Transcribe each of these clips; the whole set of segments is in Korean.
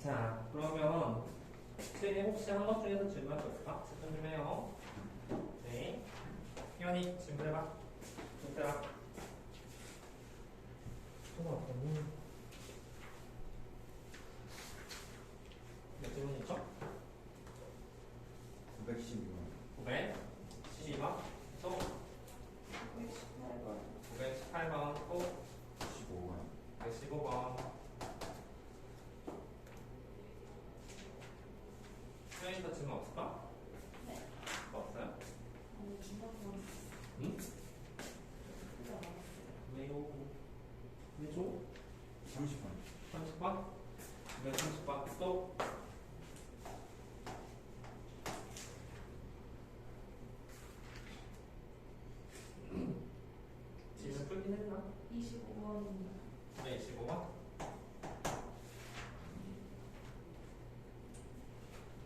자, 그러면 쟤네 혹시 한 것 중에서 질문할 거 있을까? 질문 좀 해요. 네. 희연이 질문해봐. 준태라. 몇 질문 있죠? 912번. 912번. 또 918번. 또 15번. 115번. 희연이 더 질문 없을까? 네. 없어요? 아니, 중간고사 응? 진짜 많았어요. 왜요? 왜죠? 30번. 30번? 230번. 또 질문 풀긴 했나? 25번입니다. 네, 25번.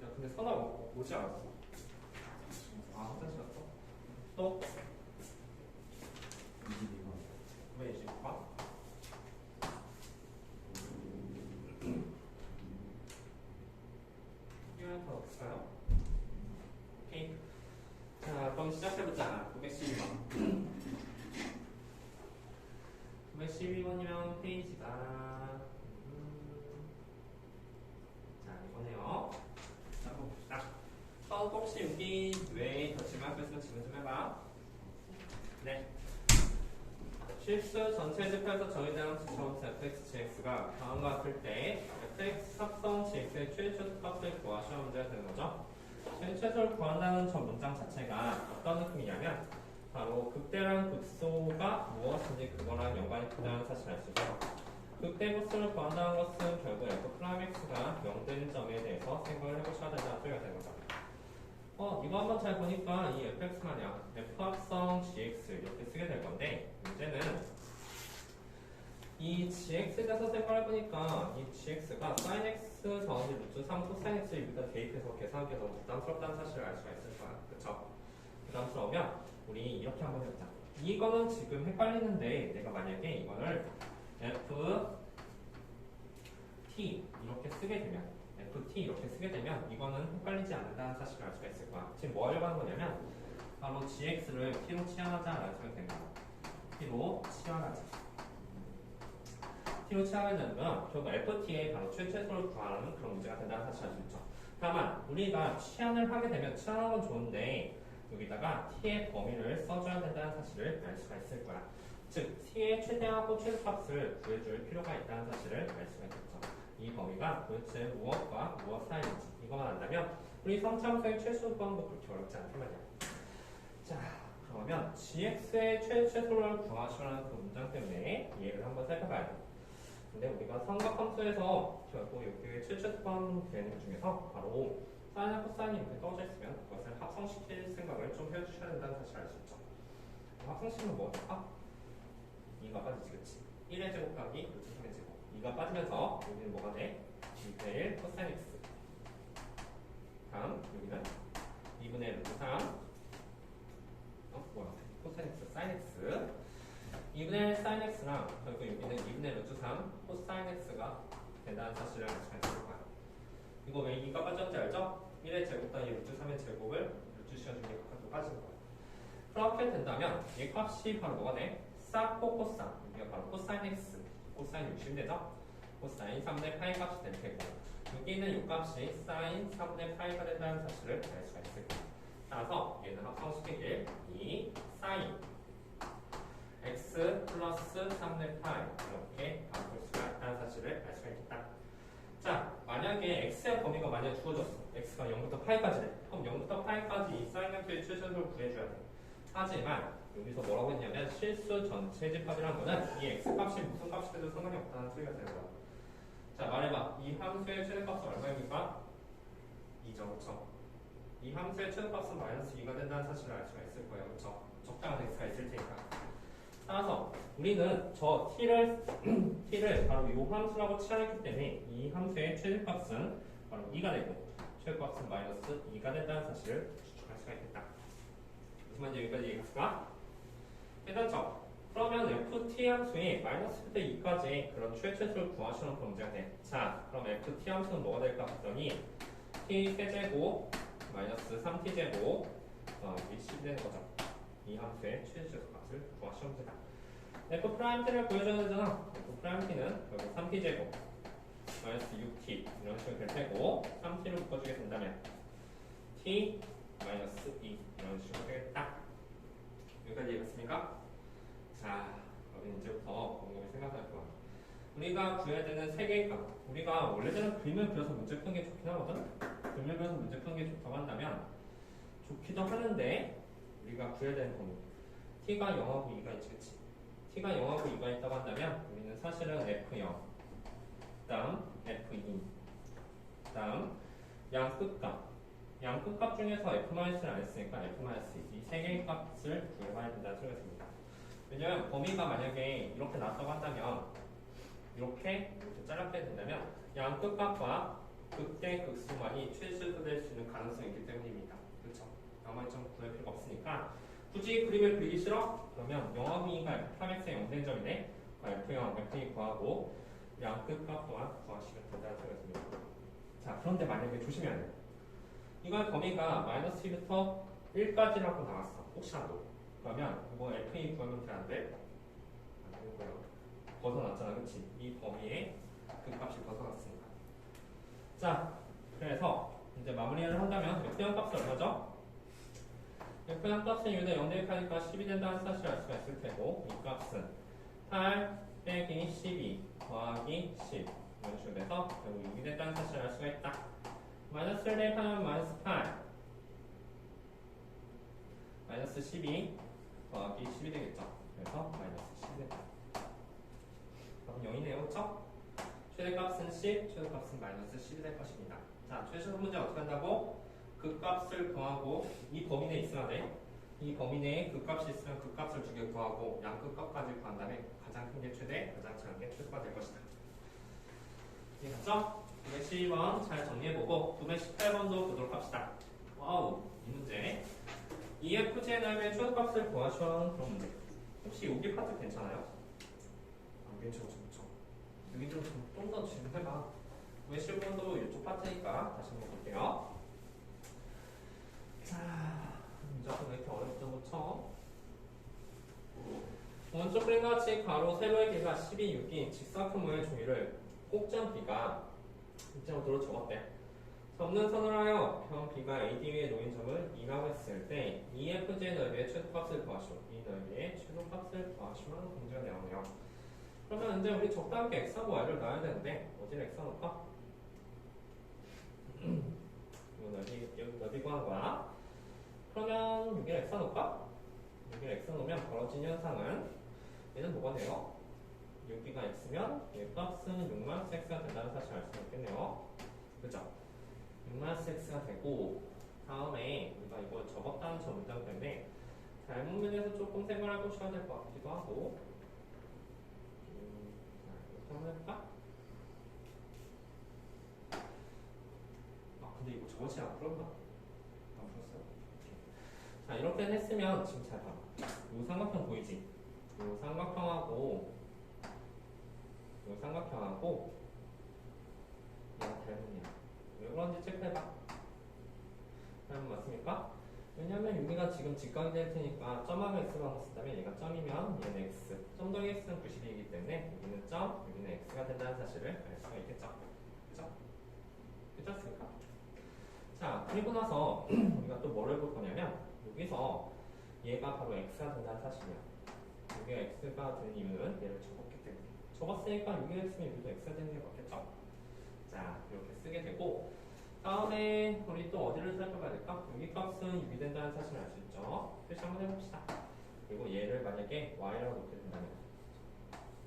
야, 근데 선아 오지 않았어? 아, 화장실 갔어? 또? 22번. 왜 25번? 이거는 더 없어요? 오케이. 자, 그럼 시작해보자. 912번. 912번이면 페이지가 자, 이거네요. 자, 한번 봅시다. 혹시 여기 왜 더 질문할 거 있으면 질문 좀 해봐. 네. 실수 전체 지표에서 정의되는 지표부터 fx, gx가 다음과 같을 때 fx 합성 gx의 최초값을 구하시오 문제가 되는 거죠. 최초를 구한다는 저 문장 자체가 어떤 느낌이냐면 바로 극대랑 극소가 무엇인지 그거랑 연관이 크다는 사실을 알 수 있어요. 극대 극소를 구한다는 것은 결국 f'(x가 0되는 점에 대해서 생각을 해보셔야 된다는 소리가 되는 거죠. 이거 한번 잘 보니까 이 fx 말이야. f 합성 gx 이렇게 쓰게 될 건데 문제는 이 gx에 대해서 생각을 해보니까 이 gx가 sin x 더하기 루트 3 코사인 x를 여기다 대입해서 계산하기 너무 부담스럽다는 사실을 알 수가 있을 거야. 그쵸? 부담스러우면 우리 이렇게 한번 해보자. 이거는 지금 헷갈리는데 내가 만약에 이거를 f t 이렇게 쓰게 되면 ft 이렇게 쓰게 되면 이거는 헷갈리지 않는다는 사실을 알 수가 있을 거야. 지금 뭐 하려고 하는 거냐면 바로 gx를 t로 치환하자라는 소리가 된 거야. t로 치환하자. t로 치환하자면 결국 ft의 바로 최초를 구하는 그런 문제가 된다는 사실을 알 수 있죠. 다만 우리가 치환을 하게 되면 치환하는 건 좋은데 여기다가 t의 범위를 써줘야 된다는 사실을 알 수가 있을 거야. 즉 t의 최대하고 최소값을 구해줄 필요가 있다는 사실을 알 수가 있겠죠. 이 범위가 도대체 무엇과 무엇 사이인지 이거만 안다면 우리 성차함수의 최소 구하는 거 그렇게 어렵지 않단 말이야. 자, 그러면 gx의 최소를 구하시라는 그 문장 때문에 얘를 한번 살펴봐야 돼. 근데 우리가 삼각함수에서 결국 여기에 최소 구하는 되는 중에서 바로 사인과 코사인이 이렇게 떨어져 있으면 그것을 합성시킬 생각을 좀 해주셔야 된다는 사실을 알 수 있죠. 합성시키면 뭐 할까? 2가 빠지지, 그치? 1의 제곱 곱하기 루트 3의 제곱 2가 빠지면서 여기는 뭐가 돼? 2분의 1 코사인 x 다음 여기는 2분의 1 루트 3 코사인 x 사인 x 2분의 1 사인 x랑 그리고 여기는 2분의 1 루트 3 코사인 x가 된다는 사실을 알 수가 있을 거야. 이거 왜 2가 빠졌는지 알죠? 1의 제곱 더하기 루트 3의 제곱을 루트 씌워준 게 각각 빠지는 거야. 그렇게 된다면 이 값이 바로 뭐가 돼? 사코 코사인 여기가 바로 코사인 x 코사인 60되죠? 코사인 3분의 파이 값이 될 테고 여기는 이 값이 사인 3분의 파이가 된다는 사실을 알 수가 있을 거야. 따라서 얘는 합성시키길 2 사인 x 플러스 3분의 파이 이렇게 바꿀 수가 있다는 사실을 알 수가 있겠다. 자, 만약에 x의 범위가 만약 주어졌어. x가 0부터 파이까지래. 그럼 0부터 파이까지 이 사인형표의 최소를 구해줘야 돼. 하지만 여기서 뭐라고 했냐면 실수 전체 집합이라는 거는 이 x값이 무슨 값이 돼도 상관이 없다는 소리가 되는 거야. 자, 말해봐. 이 함수의 최대값은 얼마입니까? 2죠, 그쵸? 이 함수의 최대값은 마이너스 2가 된다는 사실을 알 수가 있을 거예요, 그쵸? 적당한 x가 있을 테니까. 따라서 우리는 저 t를 바로 이 함수라고 치환했기 때문에 이 함수의 최대값은 바로 2가 되고 최대값은 마이너스 2가 된다는 사실을 추측할 수가 있겠다. 무슨 말인지 여기까지 이해했을까? 괜찮죠? 그러면 ft 함수에 마이너스부터 2까지 그런 최초수를 구하시는 그런 문제가 돼. 자, 그럼 ft 함수는 뭐가 될까 봤더니 t 세제곱 마이너스 3t 제곱 더하기 10이 되는 거죠. 이 함수의 최초수 값을 구하시면 됩니다. f 프라임 t를 보여줘야 되잖아. f 프라임 t는 결국 3t 제곱 마이너스 6t 이런 식으로 될 테고 3t를 묶어주게 된다면 t 마이너스 2 이런 식으로 되겠다. 여기까지 이해했습니까? 자, 그럼 이제부터 곰곰이 생각할 거야. 우리가 구해야 되는 세 개의 값. 우리가 원래대로 그림을 그려서 문제 푸는 게 좋긴 하거든. 그림을 그려서 문제 푸는 게 좋다고 한다면 좋기도 하는데 우리가 구해야 되는 범위. t가 0하고 2가 있지, 그치? t가 0하고 2가 있다고 한다면 우리는 사실은 f0, 다음 f2, 다음 양끝값. 양끝값 중에서 f-를 안 했으니까 f-2 이 세 개의 값을 구해봐야 된다는 소리였습니다. 왜냐면 범위가 만약에 이렇게 나왔다고 한다면 이렇게 잘랐게 된다면 양끝값과 극대 극수만이 최소수 될 수 있는 가능성이 있기 때문입니다. 그렇죠? 나머지 좀 구할 필요가 없으니까 굳이 그림을 그리기 싫어? 그러면 0하고 2가 f3x의 0된 점이네. f0, f2 구하고 양끝값 또한 구하시면 된다는 소리였습니다. 자, 그런데 만약에 조심해야 돼. 이걸 범위가 마이너스 2부터 1까지라고 나왔어. 혹시라도. 그러면 이거 f2 구하면 돼, 안 돼? 안 되는 거야. 벗어났잖아, 그치? 이 범위에 그 값이 벗어났으니까. 자, 그래서 이제 마무리를 한다면 f0 값이 얼마죠? f0 값은 여기다 0 대입하니까 10이 된다는 사실을 알 수가 있을 테고 이 값은 8 빼기 12 더하기 10 이런 식으로 돼서 결국 6이 된다는 사실을 알 수가 있다. 마이너스를 대입하면 마이너스 8 마이너스 12 더하기 10이 되겠죠. 그래서 마이너스 10이 된다. 그럼 0이네요. 그쵸? 최대값은 10, 최소값은 마이너스 10이 될 것입니다. 자, 최소 문제 어떻게 한다고? 그 값을 구하고 이 범위 내에 있어야 돼. 이 범위 내에 그 값이 있으면 그 값을 두 개 구하고 양끝 값까지 구한 다음에 가장 큰 게 최대, 가장 작은 게 최소가 될 것이다. 이해했죠? 912번 잘 정리해보고 918번도 보도록 합시다. 와우, 이 문제 EFG의 넓이의 최소값을 구하시는 그런 문제. 혹시 여기 파트 괜찮아요? 안 괜찮죠, 그렇죠? 여기 좀 더 질문해봐. 917번도 이쪽 파트니까 다시 한번 볼게요. 자, 문제가 왜 이렇게 어렵죠, 그렇죠? 오른쪽 그림과 같이 가로 세로의 길이가 12, 6인 직사각형 모양의 종이를 꼭지한 B가 입장으로 적었대. 접는 선을 하여 평 B가 AD 위에 놓인 점을 2라고 했을 때 EFG의 넓이의 최소값을 구하시오. 이 넓이의 최소값을 구하시면 문제가 나오네요. 그러면 이제 우리 적당하게 X하고 Y를 넣어야 되는데 어디를 X 넣을까? 여기 넓이 구한 거야. 그러면 여기를 X 넣을까? 여기를 X 넣으면 벌어진 현상은 얘는 뭐가 돼요? 여기가 X면 얘 값은 6-X가 된다는 사실을 알 수 있겠네요. 그죠? 6-X가 되고 다음에 우리가 이거 접었다는 저 문장 때문에 잘못 면에서 조금 생각을 해보셔야 될 것 같기도 하고 이렇게 한번 해볼까? 아 근데 이거 저것이 안 풀었나? 안 풀었어요? 자 이렇게 했으면 지금 잘 봐. 이 삼각형 보이지? 이 삼각형하고 이 삼각형하고 얘가 닮은이야. 왜 그런지 체크해봐. 닮은 맞습니까? 왜냐면 여기가 지금 직각이 될 테니까 점하고 x가 쓴다면 얘가 점이면 얘는 x 점 더하기 x는 90이기 때문에 여기는 점, 여기는 x가 된다는 사실을 알 수가 있겠죠. 그죠? 그렇지 않습니까? 자, 그리고 나서 우리가 또 뭐를 볼 거냐면 여기서 얘가 바로 x가 된다는 사실이야. 여기가 x가 되는 이유는 얘를 접었기 때문에 접었으니까 여기가 x면 여기도 x가 되는 게 맞겠죠? 자, 이렇게 쓰게 되고 다음에 우리 또 어디를 살펴봐야 될까? 여기 값은 6이 된다는 사실을 알 수 있죠. 표시 한번 해봅시다. 그리고 얘를 만약에 y라고 놓게 된다면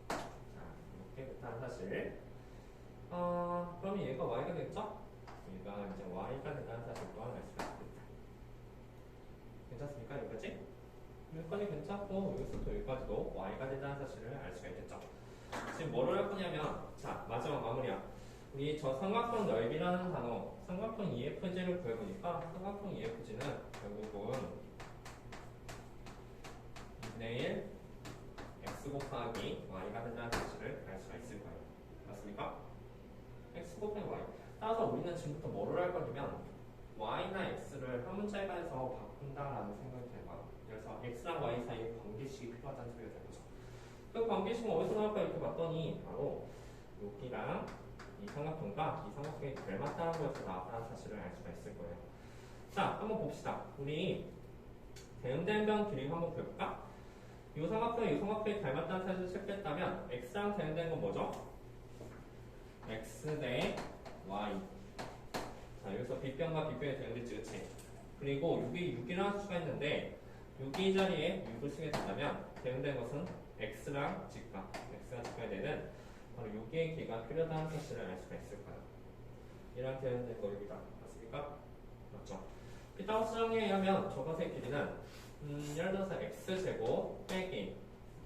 자, 이렇게 됐다는 사실 그러면 얘가 y가 되겠죠? 얘가 이제 y가 된다는 사실 또한 알 수가 있겠다. 괜찮습니까? 여기까지? 여기까지 괜찮고 여기서부터 여기까지도 y가 된다는 사실을 알 수가 있겠죠. 지금 뭐를 할 거냐면 자, 마지막 마무리야. 우리 저 삼각형 넓이라는 단어, 삼각형 EFG를 구해보니까 삼각형 EFG는 결국은 2분의 1 x 곱하기 y가 된다는 사실을 알 수가 있을 거예요. 맞습니까? x 곱하기 y. 따라서 우리는 지금부터 뭐를 할 거냐면 y나 x를 한 문자에서 바꾼다라는 생각이 드는 거야. 그래서 x랑 y 사이에 관계식이 필요하다는 소리가 되는 거죠. 그 관계식은 어디서 나올까 이렇게 봤더니 바로 여기랑 이 삼각형과 이 삼각형이 닮았다는 거에서 나왔다는 사실을 알 수가 있을 거예요. 자, 한번 봅시다. 우리 대응된 길이 한번 볼까? 이 삼각형이 이 삼각형이 닮았다는 사실을 체크했다면 x랑 대응된 건 뭐죠? x 대 y. 자, 여기서 빗변과 빗변이 대응됐지, 그치? 그리고 여기 6이라는 수가 있는데 여기 자리에 6을 쓰게 된다면 대응된 것은 x랑 직각, x가 직각이 되는 바로 여기의 길이가 필요하다는 사실을 알 수가 있을 거예요. 이랑 대응된 거 여기다. 맞습니까? 맞죠? 피타고라스 정리에 의하면 저것의 길이는 예를 들어서 x제곱 빼기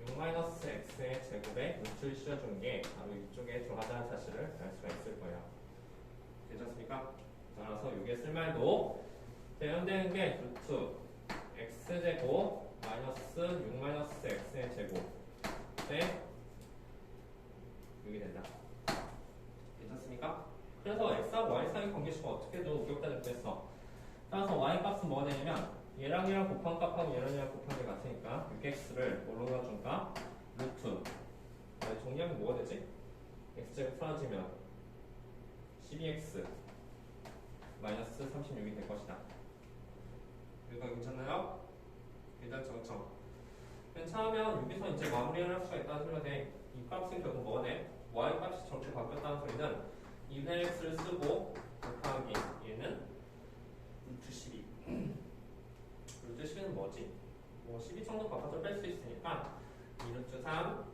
6-x의 제곱에 루트를 씌워준 게 바로 이쪽에 들어가다는 사실을 알 수가 있을 거예요. 괜찮습니까? 따라서 여기에 쓸 말도 대응되는 게 루트 x제곱 마이너스 6-x의 제곱 대 여기 된다. 괜찮습니까? 그래서 x와 y 사이 관계식은 어떻게든 우격다를 뺐어. 따라서 y 값은 뭐가 되냐면 얘랑 얘랑 곱한 값하고 얘랑 얘랑 곱한 게 같으니까 6x를 뭘로 넣어줄까? 루트 정리하면 뭐가 되지? x제곱 사라지면 12x 마이너스 36이 될 것이다. 여기가 괜찮나요? 괜찮죠, 그쵸? 괜찮으면 여기서 이제 마무리를 할 수가 있다는 소리가 돼. 이 값은 결국 뭐가 돼? y 값이 저렇게 바뀌었다는 소리는 2분의 x를 쓰고 곱하기 얘는 루트 12. 루트 12는 뭐지? 뭐 12 정도 바꿔서 뺄 수 있으니까 2루트 3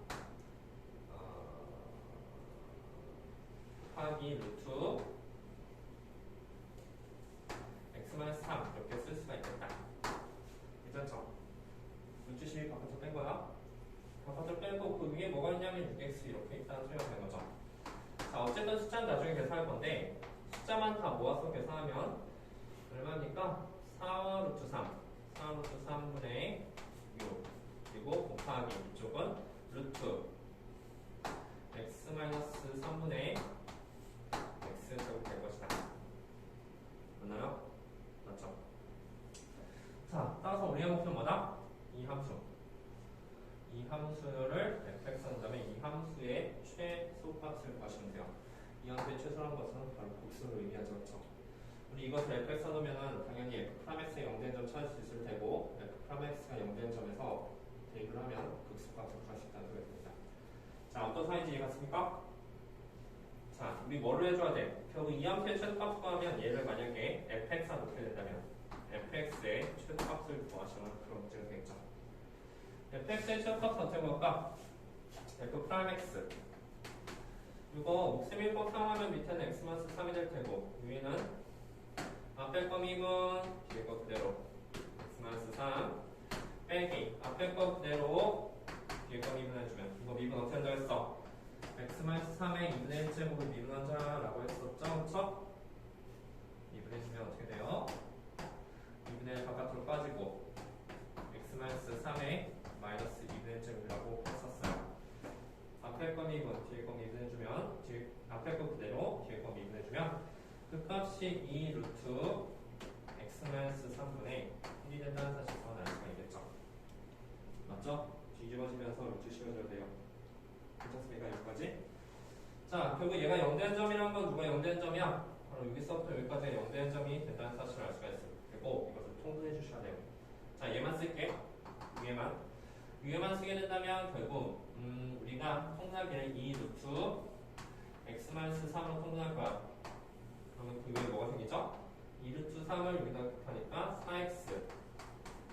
곱하기 루트 x-3 이렇게 쓸 수가 있겠다. 괜찮죠? 루트 12 바꿔서 뺀 거야. 바꿔서 빼고 그 위에 뭐가 있냐면 6x 이렇게 있다는 소리가 되는 거죠. 자, 어쨌든 숫자는 나중에 계산할 건데 숫자만 다 모아서 계산하면 얼마니까? 4 루트 3 4 루트 3분의 6 그리고 곱하기 이쪽은 루트 x-3분의 x 제곱 될 것이다. 맞나요? 맞죠? 자, 따라서 우리의 목표는 뭐다? 이 함수. 이 함수를 fx 한 다음에 이 함수의 최소값을 구하시면 돼요. 이 함수의 최소라는 것은 바로 극수를 의미하죠. 그렇죠? 우리 이것을 fx 넣으면 당연히 f'x의 0된 점 찾을 수 있을 테고 f'x가 0된 점에서 대입을 하면 극수값을 구할 수 있다는 소리가 됩니다. 자, 어떤 사인지 이해갔습니까? 자, 우리 뭐를 해줘야 돼? 결국 이 함수의 최소값을 구하면 얘를 만약에 fx가 놓게 된다면 fx의 최소값을 구하시면 그런 문제가 되겠죠. fx의 최소값은 어떻게 볼까? f'x 이거 옥셈 1법 사용하면 밑에는 x-3이 될 테고 위에는 앞에 거 미분 뒤에 거 그대로 x-3 빼기 앞에 거 그대로 뒤에 거 미분해주면 이거 미분 어떻게 한다고 했어? x-3의 2분의 1제곱을 미분하자 라고 했었죠? 그쵸? 미분해주면 어떻게 돼요? 2분의 1 바깥으로 빠지고 x-3의 마이너스 2분의 1제곱이라고 했었어요. 앞에 거 미분 뒤에 거 미분해주면 앞에 거 그대로 뒤에 거 미분해주면 그 값이 2 루트 x-3분의 1이 된다는 사실을 알 수가 있겠죠. 맞죠? 뒤집어지면서 루트 씌워줘야 돼요. 괜찮습니까? 여기까지? 자, 결국 얘가 0된 점이란 건 누가 0된 점이야? 바로 여기서부터 여기까지 0된 점이 된다는 사실을 알 수가 있어요. 그리고 이것을 통분해 주셔야 돼요. 자, 얘만 쓸게. 위에만 쓰게 된다면 결국 우리가 통분하기를 2 루트 x-3으로 통분할 거야. 그러면 그 위에 뭐가 생기죠? 2루트 3을 여기다 곱하니까 4x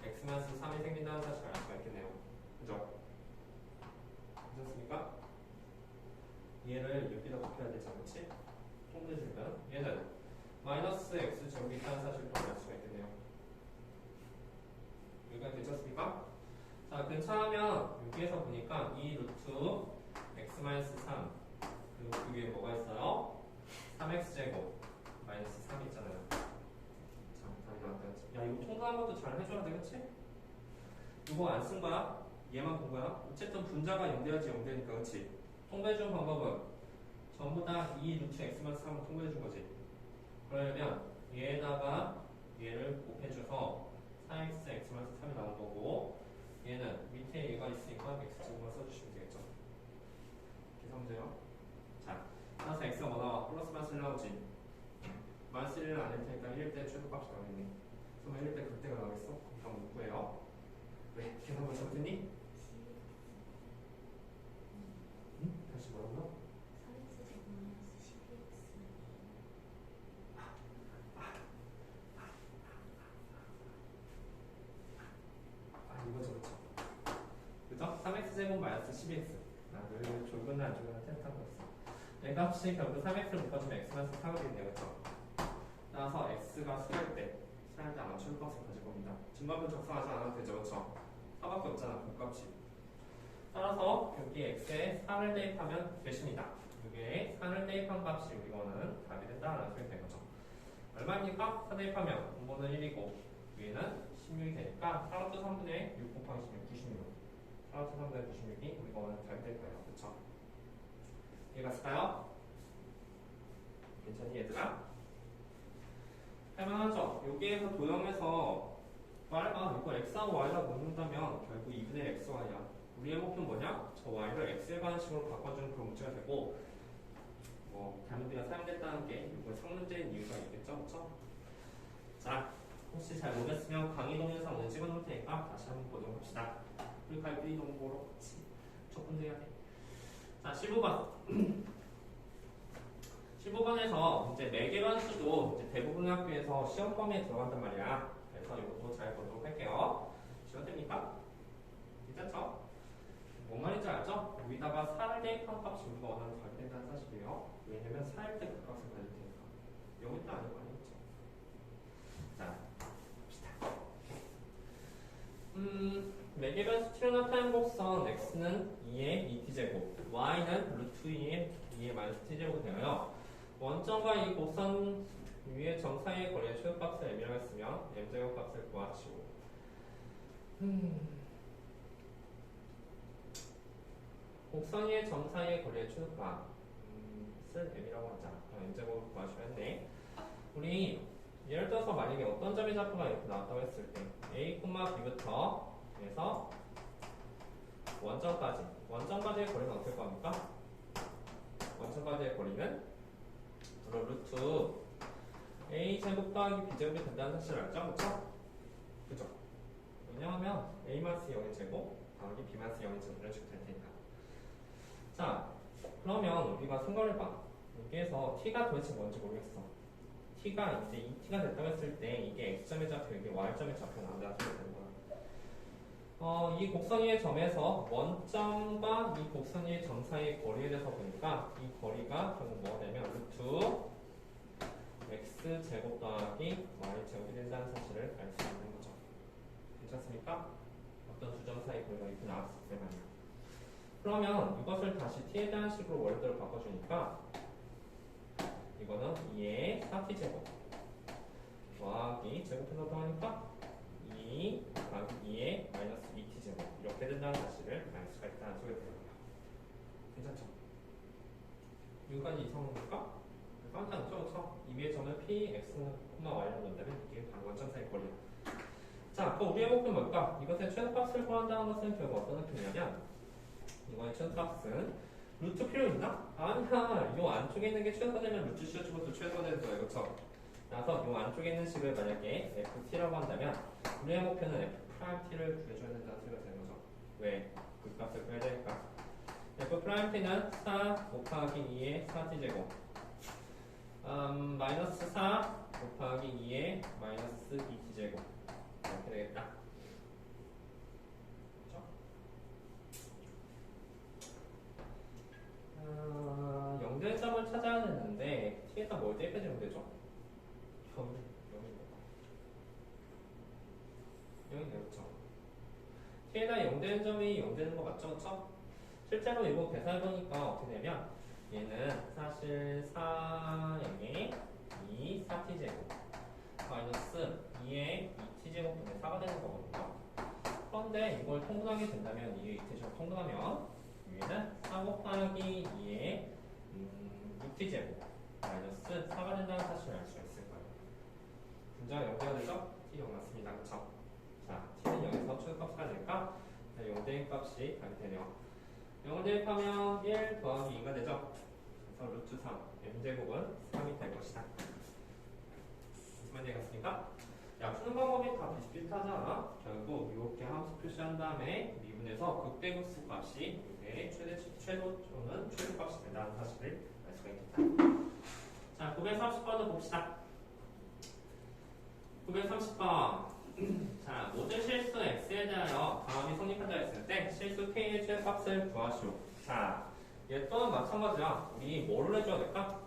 x-3이 생긴다는 사실을 알 수가 있겠네요. 그죠? 괜찮습니까? 얘를 여기다 곱해야 되지 않지? 통분해주면 얘는 마이너스 x 제곱이 있다는 사실을 알 수가 있겠네요. 여기가 괜찮습니까? 자, 괜찮으면 여기에서 보니까 2루트 x-3 그리고 그 위에 뭐가 있어요? 3x 제곱 마이너스 3 있잖아요. 자, 답이 나왔다. 야, 이거 통분한 것도 잘 해줘야 돼, 그치? 이거 안 쓴 거야? 얘만 본 거야? 어쨌든 분자가 0돼야지 0되니까 그렇지? 통배준 방법은 전부 다 2 루트 x만 3을 통배해준 거지. 그러면 얘에다가 얘를 곱해줘서 4x x만 3이 나온 거고 얘는 밑에 얘가 있으니까 x제곱만 써주시면 되겠죠. 계산 돼요? 자, 따라서 x가 뭐 나와? 플러스 마이너스 1 나오지. 마이너스 1은 아닐 테니까 1일 때 최소값이 나오겠네. 그러면 1일 때 그때가 나오겠어? 그럼 답은 누구예요? 왜? 계산 벌써 못했니? 응? 다시 뭐라고요? 4x 제곱 마이너스 12x. 아 이거죠 그쵸? 그죠? 3x제곱 마이너스 12x 늘 조근한 안 조근한 텐트한 거였어. 내 값이 결국 3x를 묶어주면 x만 4가 되겠네요 그쵸? 따라서 x가 수할 때 아마 최고값을 가질 겁니다. 증가분 적성하지 않아도 되죠 그쵸? 4밖에 없잖아 그 값이. 따라서 여기 x에 4를 대입하면 되십니다. 이게 4를 대입한 값이 우리가는 답이 된다라는 소리 된 거죠. 얼마입니까? 4 대입하면 분모는 1이고 위에는 16이 되니까 4로트 3분의 6 곱하기 16, 96. 4로트 3분의 96이 우리가 원하는 답이 될 거예요. 그쵸? 이해갔을까요? 괜찮니 얘들아? 할만하죠? 여기에서 도형에서 y가 이걸 x하고 y라고 묶는다면 결국 2분의 x, y야. 우리의 목표는 뭐냐? 저 y를 x에 관한 식으로 바꿔주는 그런 문제가 되고 뭐 단위가 사용됐다는 게 이거 성문제인 이유가 있겠죠? 그쵸? 자, 혹시 잘 모르겠으면 강의 동영상 오늘 찍어놓을 테니까 다시 한번 보도록 합시다. 우리 갈비 너무 멀어. 첫 번째 해야 돼. 자, 15번. 15번에서 문제 매개변수도 이제 대부분의 학교에서 시험 범위에 들어간단 말이야. 그래서 이것도 잘 보도록 할게요. 시간 됩니까? 괜찮죠? 뭔 말인지 알죠? 여기다가 4를 대입한 값이 우리가 원하는 답이 된다는 사실이에요. 왜냐면 4일 때 그 값을 가질 테니까. 여기 때 아니고 아니겠죠. 자, 봅시다. 매개변수 t로 나타낸 곡선 x는 2의 2t제곱, y는 루트 2의 2의 마이너스 t제곱이 되어요. 원점과 이 곡선 위의 점 사이의 거리의 최소값을 m이라고 했으면 m제곱 값을 구하시고 곡선 위의 점 사이의 거리의 최소값을 m이라고 하자. 그럼 m제곱을 구하시면 했네. 우리 예를 들어서 만약에 어떤 점의 좌표가 이렇게 나왔다고 했을 때 a, b부터 해서 원점까지의 거리는 어떻게 구합니까? 원점까지의 거리는 루트 a 제곱 더하기 b 제곱이 된다는 사실을 알죠? 그죠? 왜냐하면 a-0의 제곱 더하기 b-0의 제곱 이런 식으로 될 테니까. 자, 그러면 우리가 생각을 해봐. 여기에서 t가 도대체 뭔지 모르겠어. t가 이제 2t가 됐다고 했을 때 이게 x점의 좌표, 이게 y점의 좌표 나온다는 소리가 되는 거야. 이 곡선 위의 점에서 원점과 이 곡선 위의 점 사이의 거리에 대해서 보니까 이 거리가 결국 뭐가 되면 루트 x 제곱 더하기 y 제곱이 된다는 사실을 알 수 있는 거죠. 괜찮습니까? 어떤 두 점 사이 거리가 이렇게 나왔을 때 말이야. 그러면 이것을 다시 t에 대한 식으로 원래대로 바꿔주니까 이거는 2의 4t 제곱 더하기 제곱해서 더하니까 2 더하기 2의 마이너스 2t 제곱 이렇게 된다는 사실을 알 수가 있다는 소리가 되는 거야. 괜찮죠? 여기까지 이상합니까? 간단하죠? 그렇죠? 이 위의 점을 p, x, y로 넣는다면 이게 바로 원점 사이 거리야. 자, 그럼 우리의 목표는 뭘까? 이것의 최소값을 구한다는 것은 결국 어떤 느낌이냐면 이거의 최소값은 루트 필요 있나? 아니야. 이 안쪽에 있는 게 최소가 되면 루트 씌워주고 또 최소가 되는 거예요. 그렇죠? 그래서 이 안쪽에 있는 식을 만약에 ft라고 한다면 우리의 목표는 f't를 구해줘야 된다는 소리가 되는 거죠. 왜? 그 값을 구해야 되니까. f't는 4 곱하기 2의 4t 제곱 마이너스 4 곱하기 2의 마이너스 2t 제곱 이렇게 되겠다. 그렇죠? 0대점을 찾아야 되는데 t에다 뭘 대입해주면 되죠? 여기 그렇죠. t에다 0되는 점이 0되는 거 맞죠? 그렇죠? 실제로 이거 계산해보니까 어떻게 되면 얘는 사실 4의 2 4t제곱 마이너스 2의 2t제곱 분의 4가 되는 거거든요. 그런데 이걸 통분하게 된다면 이 이테이션 통분하면 위에는 4 곱하기 2의 6t제곱 마이너스 4가 된다는 사실을 알 수가 있을 거예요. 분자가 0대가 되죠? t 0 맞습니다. 그쵸? 자, t는 0에서 최소값이 되니까 0대인 값이 답이 되네요. 0을 대입하면 1 더하기 2가 되죠? 그래서 루트 3, m제곱은 3이 될 것이다. 무슨 말인지 알겠습니까? 야, 푸는 방법이 다 비슷비슷하잖아. 결국 이렇게 함수 표시한 다음에 미분에서 극대극수 값이 이게 최도 또는 최소값이 된다는 사실을 알 수가 있겠다. 자, 930번을 봅시다. 930번. 자, 모든 실수 x에 대하여 다음이 성립한다 했을 때 실수 k의 최소값을 구하시오. 자, 얘 또는 마찬가지야. 우리 뭐를 해줘야 될까?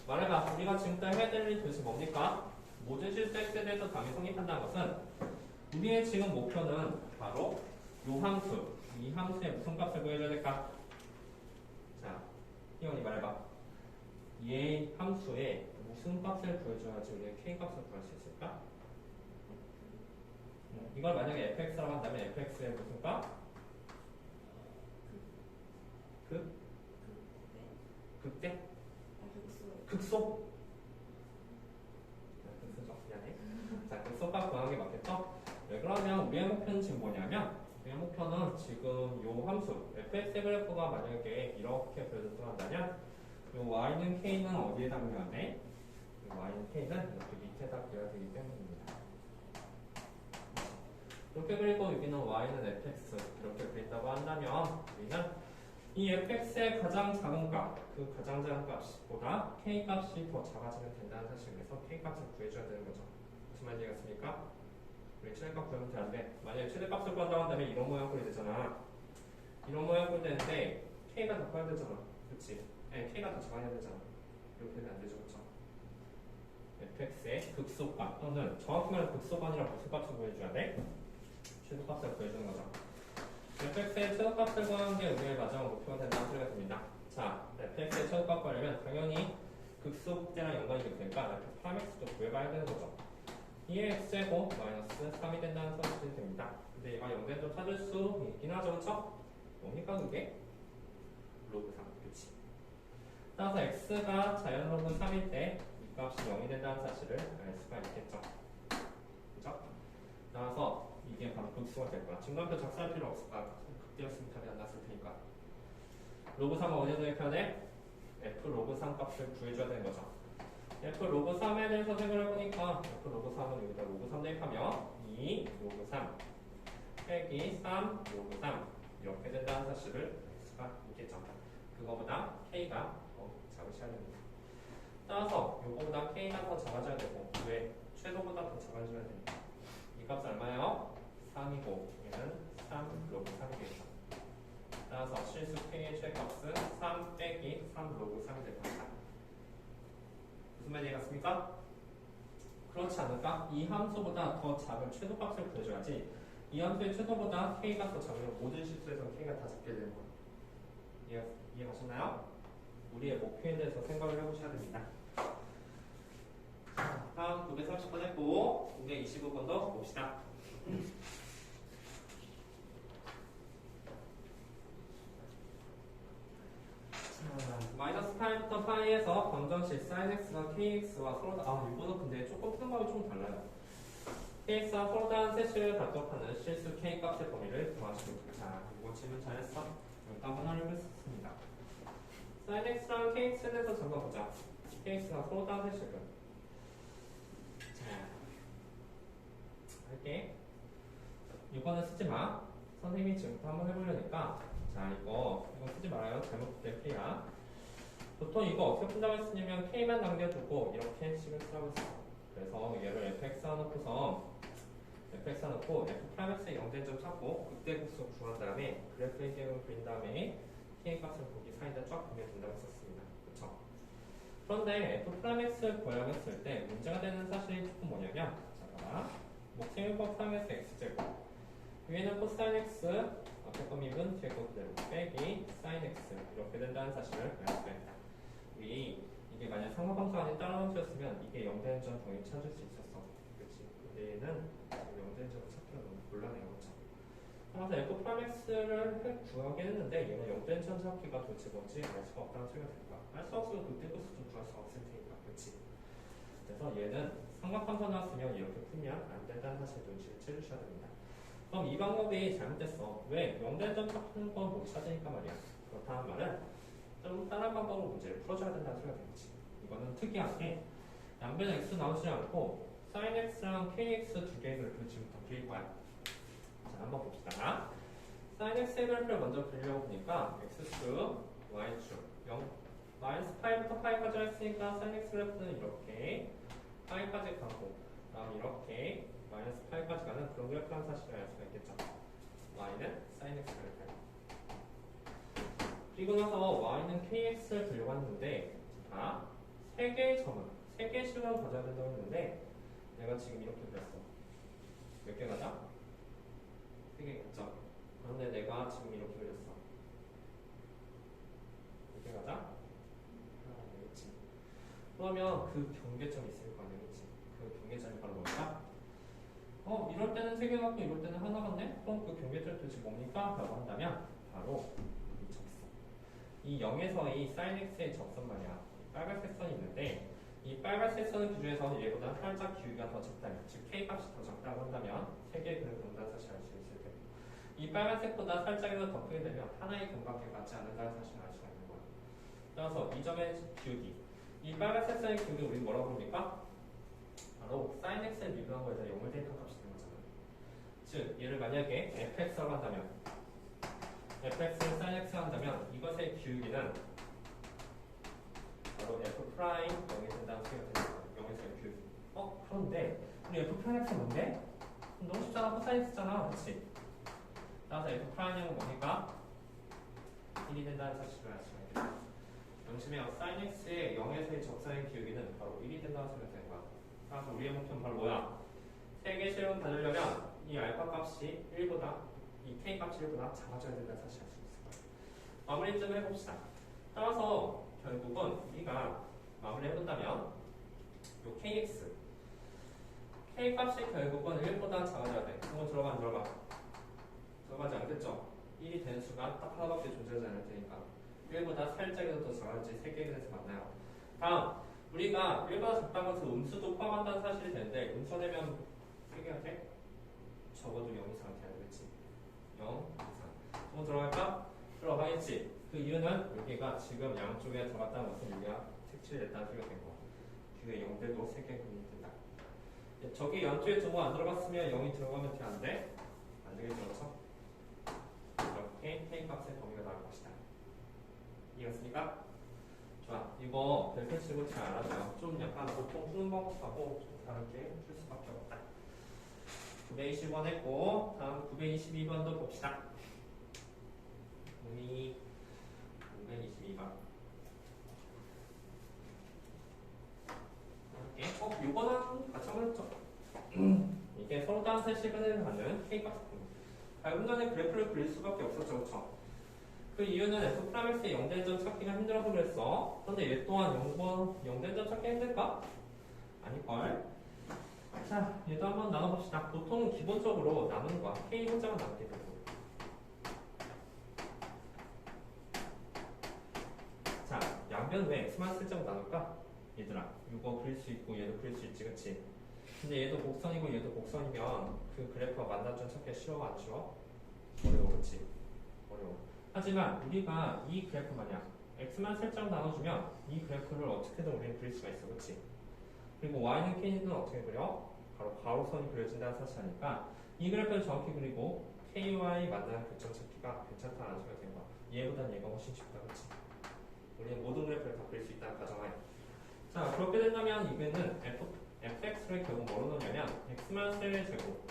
말해봐. 우리가 지금까지 해야 될 일이 도대체 뭡니까? 모든 실수 x에 대해서 다음이 성립한다는 것은 우리의 지금 목표는 바로 이 함수, 이 함수의 무슨 값을 구해줘야 될까? 자, 희원이 말해봐. 얘 함수의 무슨 값을 구해줘야지 우리의 k 값을 구할 수 있을까? 이걸 만약에 fx라고 한다면 fx의 무슨 값? 극대? 극소? 극소죠. 미안해. 자, 극소값 구하는 게 맞겠죠? 네, 그러면 우리의 목표는 지금 뭐냐면 우리의 목표는 지금 요 함수 fx의 그래프가 만약에 이렇게 그려졌다고 한다면 요 y는 k는 어디에다 그려야 돼? 요 y는 k는 이렇게 밑에다 그려야 되기 때문입니다. 이렇게 그리고 여기는 y는 fx 이렇게 그린다고 한다면 우리는 이 fx의 가장 작은 값, 그 가장 작은 값보다 k 값이 더 작아지면 된다는 사실에서 k 값을 구해줘야 되는 거죠. 무슨 말인지 알겠습니까? 우리 최대값 구하면 되는데 만약에 최대값을 구한다고 한다면 이런 모양 꼴이 되잖아. 이런 모양 꼴이 되는데 k가 더 커야 되잖아. 그치? 네, k가 더 작아야 되잖아. 이렇게 되면 안 되죠. 그쵸? fx의 극소값 또는 정확히 말하면 극소가 아니라 무슨 값을 구해줘야 돼? 최소값을 구해주는 거죠. fx의 최소값을 구하는 게 우리의 마지막 목표가 된다는 소리가 됩니다. 자, fx의 최소값 구하려면 당연히 극소극대랑 연관이 됐으니까 f 프라맥스도 구해봐야 되는 거죠. 2의 x제곱 마이너스 3이 된다는 소리가 됩니다. 근데 얘가 0된 좀 찾을 수 있긴 하죠. 그쵸? 뭡니까 그게? 로그 3, 그치? 따라서 x가 자연 로그 3일 때 이 값이 0이 된다는 사실을 알 수가 있겠죠. 그죠? 따라서 이게 바로 극수가 될 거야. 증간표 작성할 필요 없을 거야. 극대였으면 답이 안 났을 테니까. 로그 3은 어디에 대입해야 돼? f 로그 3 값을 구해줘야 되는 거죠. f 로그 3에 대해서 생각을 해보니까 f 로그 3은 여기다 로그 3 대입하면 2 로그 3 빼기 3 로그 3 이렇게 된다는 사실을 알 수가 있겠죠. 그거보다 k가 더 작으셔야 됩니다. 따라서 요거보다 k가 더 작아져야 되고 왜? 최소보다 더 작아져야 됩니다. 이 값은 얼마예요? 3이고 얘는 3 로그 3이겠죠. 따라서 실수 k의 최값은 3 빼기 3 로그 3이 될 겁니다. 무슨 말인지 알겠습니까? 그렇지 않을까? 이 함수보다 더 작은 최소값을 구해줘야지 이 함수의 최소보다 k가 더 작으면 모든 실수에서 k가 다 작게 되는 거예요. 이해가셨나요? 우리의 목표에 대해서 생각을 해보셔야 됩니다. 다음 930번 했고 925번도 봅시다. 마이너스 파이부터 파이에서 방정식 sin x와 kx와 서로 이거는 근데 조금 푸는 방법이 좀 달라요. kx와 서로 다른 셋을 각각하는 실수 k 값의 범위를 구하시오. 자, 이거 질문 잘했어. 일단 한번 활용했습니다. sin x랑 kx에 대해서 잠깐 보자. kx가 서로 다른 셋이거든. 자, 할게. 이거는 쓰지 마. 선생님이 지금부터 한번 해보려니까. 자, 이거 쓰지 말아요. 잘못된 k야. 보통 이거 어떻게 푼다고 했으냐면 k만 남겨두고 이렇게 식을 쓰라고 했어. 그래서 얘를 fx 해놓고서 fx 해놓고 f 프라임 x의 0된 점 찾고 극대 극수 구한 다음에 그래프의 개형을 그린 다음에 k 값을 거기 사이에다 쫙 보면 된다고 했었습니다. 그쵸? 그런데 f 프라임 x를 구하려고 했을 때 문제가 되는 사실이 조금 뭐냐면 잠깐만 목세미법 3에서 x제곱 위에는 코사인 x 앞에 거 미분 뒤에 거 그대로 빼기 사인 x 이렇게 된다는 사실을 알 수가 있다. 우리 이게 만약 상하함수가 아닌 다른 함수였으면 이게 0되는 점 당연히 찾을 수 있었어. 그치? 근데 얘는 0되는 점을 찾기가 너무 곤란해요. 그쵸? 따라서 f 프라임 x를 구하긴 했는데 얘는 0된 점 찾기가 도대체 뭔지 알 수가 없다는 소리가 될까? 알 수 없으면 그때 그 수도 구할 수 없을 테니까, 그렇지? 그래서 얘는 삼각함수 나왔으면 이렇게 풀면 안 된다는 사실 눈치를 채주셔야 됩니다. 그럼 이 방법이 잘못됐어. 왜? 0된 점 찾는 건 못 찾으니까 말이야. 그렇다는 말은 좀 다른 방법으로 문제를 풀어줘야 된다는 소리가 되겠지. 이거는 특이하게 양변 x 나오지 않고 sin x랑 kx 두 개의 그래프를 지금부터 그릴 거야. 자, 한번 봅시다. sin x의 그래프를 먼저 그리려고 보니까 x축, y축, 0, 마이너스 파이부터 파이까지 했으니까 sin x 그래프는 이렇게 파이까지 가고 다음 이렇게 마이너스 파이까지 가는 그런 그래프라는 사실을 알 수가 있겠죠. y는 sin x 그래프. 그리고 나서 y는 kx를 그려고 했는데 자, 세 개의 점은 세 개의 실험을 가져야 된다고 했는데 내가 지금 이렇게 그렸어. 몇 개 가자? 세 개 갔죠. 그런데 내가 지금 이렇게 그렸어. 몇 개 가자? 하나 되겠지. 그러면 그 경계점이 있을 거 아니겠지. 그 경계점이 바로 뭘까? 이럴 때는 세 개 같고 이럴 때는 하나 같네? 그럼 그 경계점이 도대체 뭡니까? 라고 한다면 바로 이 접선. 이 0에서 이 sin x의 접선 말이야. 빨간색 선이 있는데 이 빨간색 선을 기준해서 얘보다 살짝 기울기가 더 적다면, 즉 k 값이 더 적다고 한다면 세 개의 그래프 본다는 사실을 알 수 있을 테고, 이 빨간색보다 살짝이라도 더 크게 되면 하나의 견각에 같지 않는다는 사실을 알 수가 있는 거야. 따라서 이 점의 기울기, 이 빨간색 선의 기울기 우리는 뭐라고 부릅니까? 바로 sin x의 미분한 거에서 0을 대입한 값이 되는 거잖아. 즉 얘를 만약에 fx라고 한다면, fx를 sin x 한다면 이것의 기울기는 바로 f 프라임 0이 된다는 소리가 되는 거예요. 0에서의 기울기. 그런데 우리 f 프라임 x는 뭔데? 너무 쉽잖아. 코사인 x잖아. 그렇지? 따라서 f 프라임 0은 뭡니까? 1이 된다는 사실을 알 수가 있겠다. 명심해요. sin x의 0에서의 적선의 기울기는 바로 1이 된다는 소리가 되는 거야. 따라서 우리의 목표는 바로 뭐야? 세개 실험 받으려면 이 알파 값이 1보다, 이 k 값이 1보다 작아져야 된다는 사실을 알 수 있을 거야. 마무리 좀 해봅시다. 따라서 결국은 우리가 마무리 해본다면 요 kx k 값이 결국은 1보다 작아져야 돼. 그건 들어가 안 들어가? 들어가지 않겠죠? 1이 되는 수가 딱 하나밖에 존재하지 않을 테니까 1보다 살짝이라도 더 작아질지 3개의 그래서 만나요. 다음 우리가 1보다 작다는 것은 음수도 포함한다는 사실이 되는데 음수되면 3개가 돼? 적어도 0 이상 돼야 되겠지. 0 이상. 그건 들어갈까? 들어가겠지. 그 이유는 여기가 지금 양쪽에 들어갔다는 것은 여기가 색칠됐다는 소리가 된 거야. 뒤에 0대도 3개 그림이 된다. 저기 양쪽에 정보가 안 들어갔으면 0이 들어가면 돼? 안 돼? 안 되겠죠, 그렇죠? 이렇게 k 값의 범위가 나올 것이다. 이해했습니까? 좋아. 이거 별표 치고 잘 알아줘요. 좀 약간 보통 푸는 방법하고 좀 다르게 풀 수밖에 없다. 921 했고 다음 922번도 봅시다. 우리 922번. 이렇게 요거는 마찬가지죠. 이게 서로 다른 세 시간을 갖는 k 값. 방금 전에 그래프를 그릴 수밖에 없었죠, 그렇죠? 그 이유는 f 프라임 x의 0된 점 찾기가 힘들어서 그랬어. 그런데 얘 또한 0된 점 찾기 힘들까? 아닐걸? 자, 얘도 한번 나눠봅시다. 보통은 기본적으로 나누는 거야. k 혼자만 남게 되고. 자, 양변 왜 x만 슬쩍 나눌까? 얘들아, 이거 그릴 수 있고 얘도 그릴 수 있지, 그치? 근데 얘도 곡선이고 얘도 곡선이면 그 그래프가 만나점 찾기가 쉬워, 안 쉬워? 어려워, 그치? 어려워. 하지만 우리가 이 그래프 마냥 x만 살짝 나눠주면 이 그래프를 어떻게든 우리는 그릴 수가 있어, 그치? 그리고 y는 k는 어떻게 그려? 바로 가로선이 그려진다는 사실이니까 이 그래프를 정확히 그리고 ky와 만나는 교점 찾기가 괜찮다는 소리가 된 거야. 얘보단 얘가 훨씬 쉽다, 그치? 우리는 모든 그래프를 다 그릴 수 있다는 가정하에. 자, 그렇게 된다면 이거는 fx를 결국 뭐로 넣냐면 x만 셀의 제곱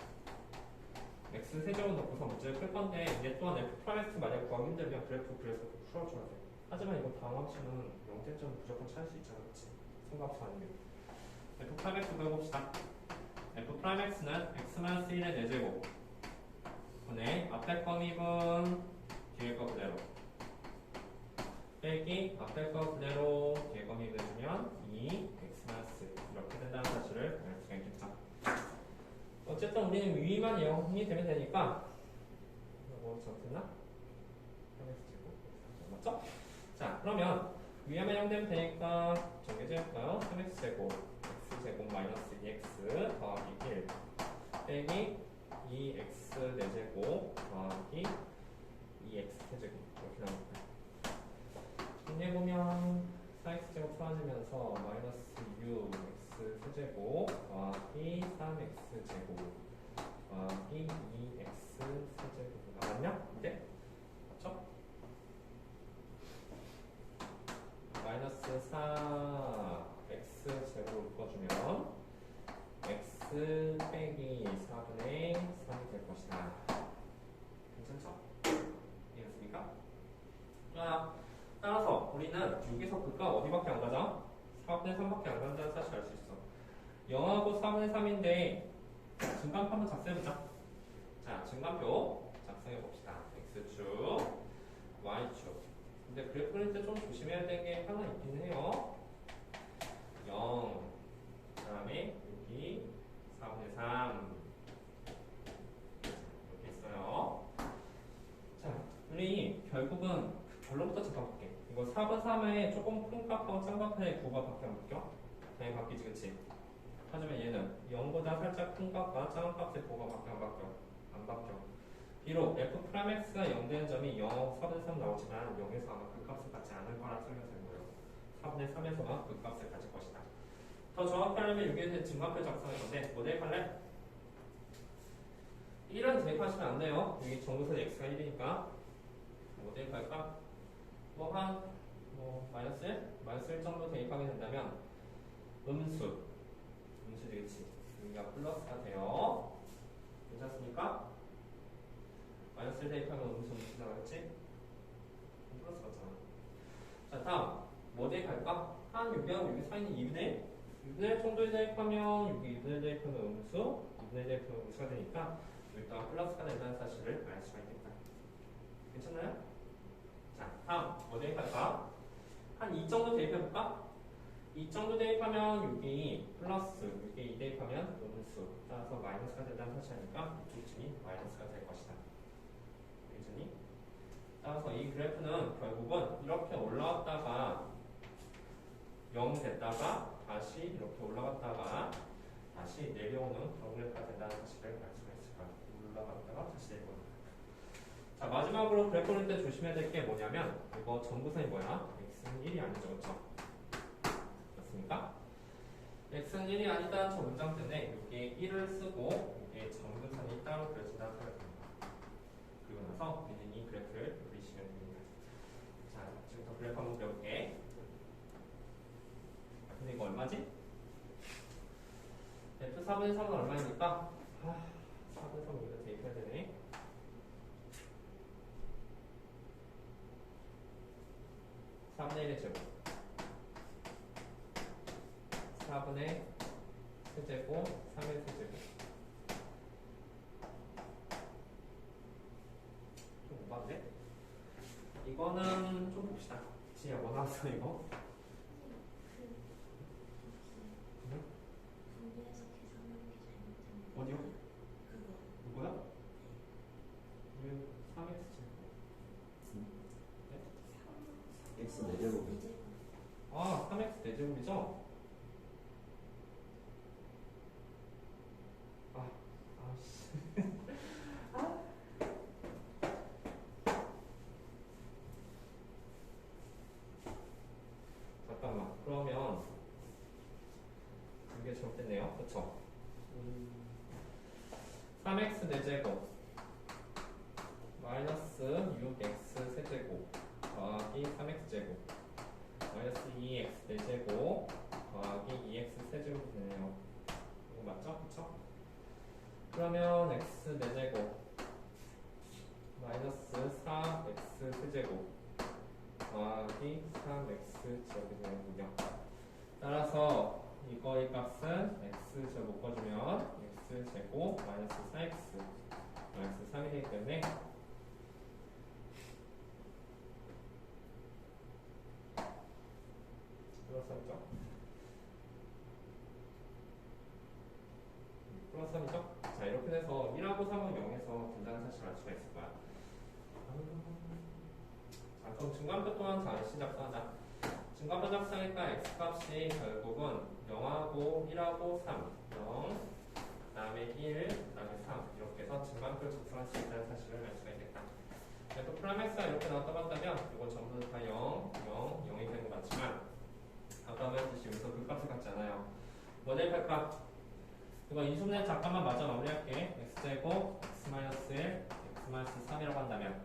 x 세제곱 넣고서 문제를 풀 건데 얘 또한 f 프라임 x 만약 구하기 힘들면 그래프 그래서 풀어줘야 돼. 하지만 이거 다음 함수는 0점 무조건 찾을 수 있잖아, 그치? 삼각수 아니면 f 프라임 x 구해봅시다. f 프라임 x는 x만 1의 4제곱 분의 앞에 거 미분 뒤에 거 그대로 빼기 앞에 거 그대로 뒤에 거 미분 해주면 2 x-, 이렇게 된다는 사실을 알 수가 있겠죠. 어쨌든 우리는 위만 0이 되면 되니까 이거니까 정해질까요? 3x제곱 x제곱 마이너스 2x 더하기 1 빼기 2x 4제곱 더하기 2x 세제곱 이렇게 나올까요? 정리해보면 4x제곱 사라지면서 마이너스 6x 세제곱 더하기 3x제곱 더하기 2x 세제곱 나왔냐? 이제? 맞죠? 마이너스 4 x제곱을 묶어주면 x 빼기 4분의 3이 될 것이다. 괜찮죠? 이해했습니까? 따라서 우리는 여기서 극과 어디밖에 안 가죠? 4분의 3밖에 안 간다는 사실 알 수 있어. 0하고 4분의 3인데 증간표 한번 작성해보자. 자, 증간표 작성해봅시다. x축, y축. 근데 그래프 그릴 때 좀 조심해야 되는 게 하나 있긴 해요. 0, 그 다음에 여기 4분의 3 이렇게 있어요. 자, 우리 결국은 결론부터 잠깐 볼게. 이거 4분 3에 조금 큰 값하고 짠 값의 구가 밖에 안 바뀌어? 당연히 바뀌지, 그치? 하지만 얘는 0보다 살짝 큰 값과 작은 값의 구가 밖에 안 바뀌어. 안 바뀌어. 비록 f'x가 0 되는 점이 0, 4분의 3 나오지만 0에서 아마 그 값을 갖지 않을 거라 설명되는 거예요. 4분의 3에서만 그 값을 가질 것이다. 더 정확히 하려면 여기에서 증간표 작성할 건데 뭐 대입할래? 1은 대입하시면 안 돼요. 여기 정부선 x가 1이니까 뭐 대입할까? 마이너스 1? 마이너스 1 정도 대입하게 된다면 음수 되겠지. 여기가 플러스가 돼요. 괜찮습니까? 마이너스 1 대입하면 음수 나가겠지? 플러스 같잖아. 자, 다음 뭐 대입할까? 한 6이하고 6의 사이는 2분의 1 정도에 대입하면 여기 2분의 1 대입하면 음수 2분의 1 대입하면 음수가 되니까 여기다가 플러스가 된다는 사실을 알 수가 있겠다. 괜찮나요? 자, 다음 뭐 대입할까? 한 2 정도 대입해볼까? 2 정도 대입하면 여기 플러스 여기 2 대입하면 음수 따라서 마이너스가 된다는 사실이니까 이쪽쯤이 마이너스가 될 것이다. 괜찮니? 따라서 이 그래프는 결국은 이렇게 올라왔다가 0 됐다가 다시 이렇게 올라갔다가 다시 내려오는 그런 그래프가 된다는 사실을 알 수가 있을 거야. 올라갔다가 다시 내려오는. 자, 마지막으로 그래프 그릴 때 조심해야 될 게 뭐냐면 이거 전부선이 뭐야? x는 1이 아니죠, 그렇죠? 맞습니까? x는 1이 아니다는 저 문장 때문에 여기에 1을 쓰고 여기에 정근선이 따로 그려진다는 생각입니다. 그리고 나서 우리는 이 그래프를 그리시면 됩니다. 자, 지금부터 그래프 한번 그려볼게. 근데 이거 얼마지? f 4분의 3은 얼마입니까? 4분의 3 여기다 대입해야 되네. 4분의 1의 제곱 4분의 세제곱 3의 세제곱 좀 오반데? 이거는 좀 봅시다. 지혜야 뭐 나왔어 이거? 분배해서 계산하는 게 잘못된 거. 어디요? 그거. 누구야? 왜 3x 제곱 x 4제곱. 아 3x 4제곱이죠? 아씨 잠깐만 그러면 이게 잘못됐네요 그쵸? 3x 4제곱 마이너스 6x 세제곱 더하기 3x 제곱 마이너스 2x 4제곱 더하기 2x 세제곱이 되네요. 이거 맞죠? 그쵸? 그러면 x 4제곱 마이너스 4x 세제곱 더하기 3x 제곱이 되는군요. 따라서 이거의 값은 x 제곱 묶어주면 x 제곱 마이너스 4x 마이너스 3이 되기 때문에 플러스 3이죠? 플러스 3이죠? 자 이렇게 돼서 1하고 3은 0에서 된다는 사실을 알 수가 있을 거야. 자 그럼 증간표 또한 잘 시작하자. 증가변적상이니까 x값이 결국은 0하고 1하고 3, 0, 그 다음에 1, 그 다음에 3 이렇게 해서 증가표를 작성할 수 있다는 사실을 알 수가 있겠다. 또 프라임X가 이렇게 나왔다고 한다면 이거 전부 다 0, 0, 0이 되는 것 같지만 아까 말했듯이 여기서 그 값을 갖지 않아요. 뭐 대입할까? 이거 인수분해 잠깐만 마저 마무리할게. x제곱 x-1, x-3이라고 한다면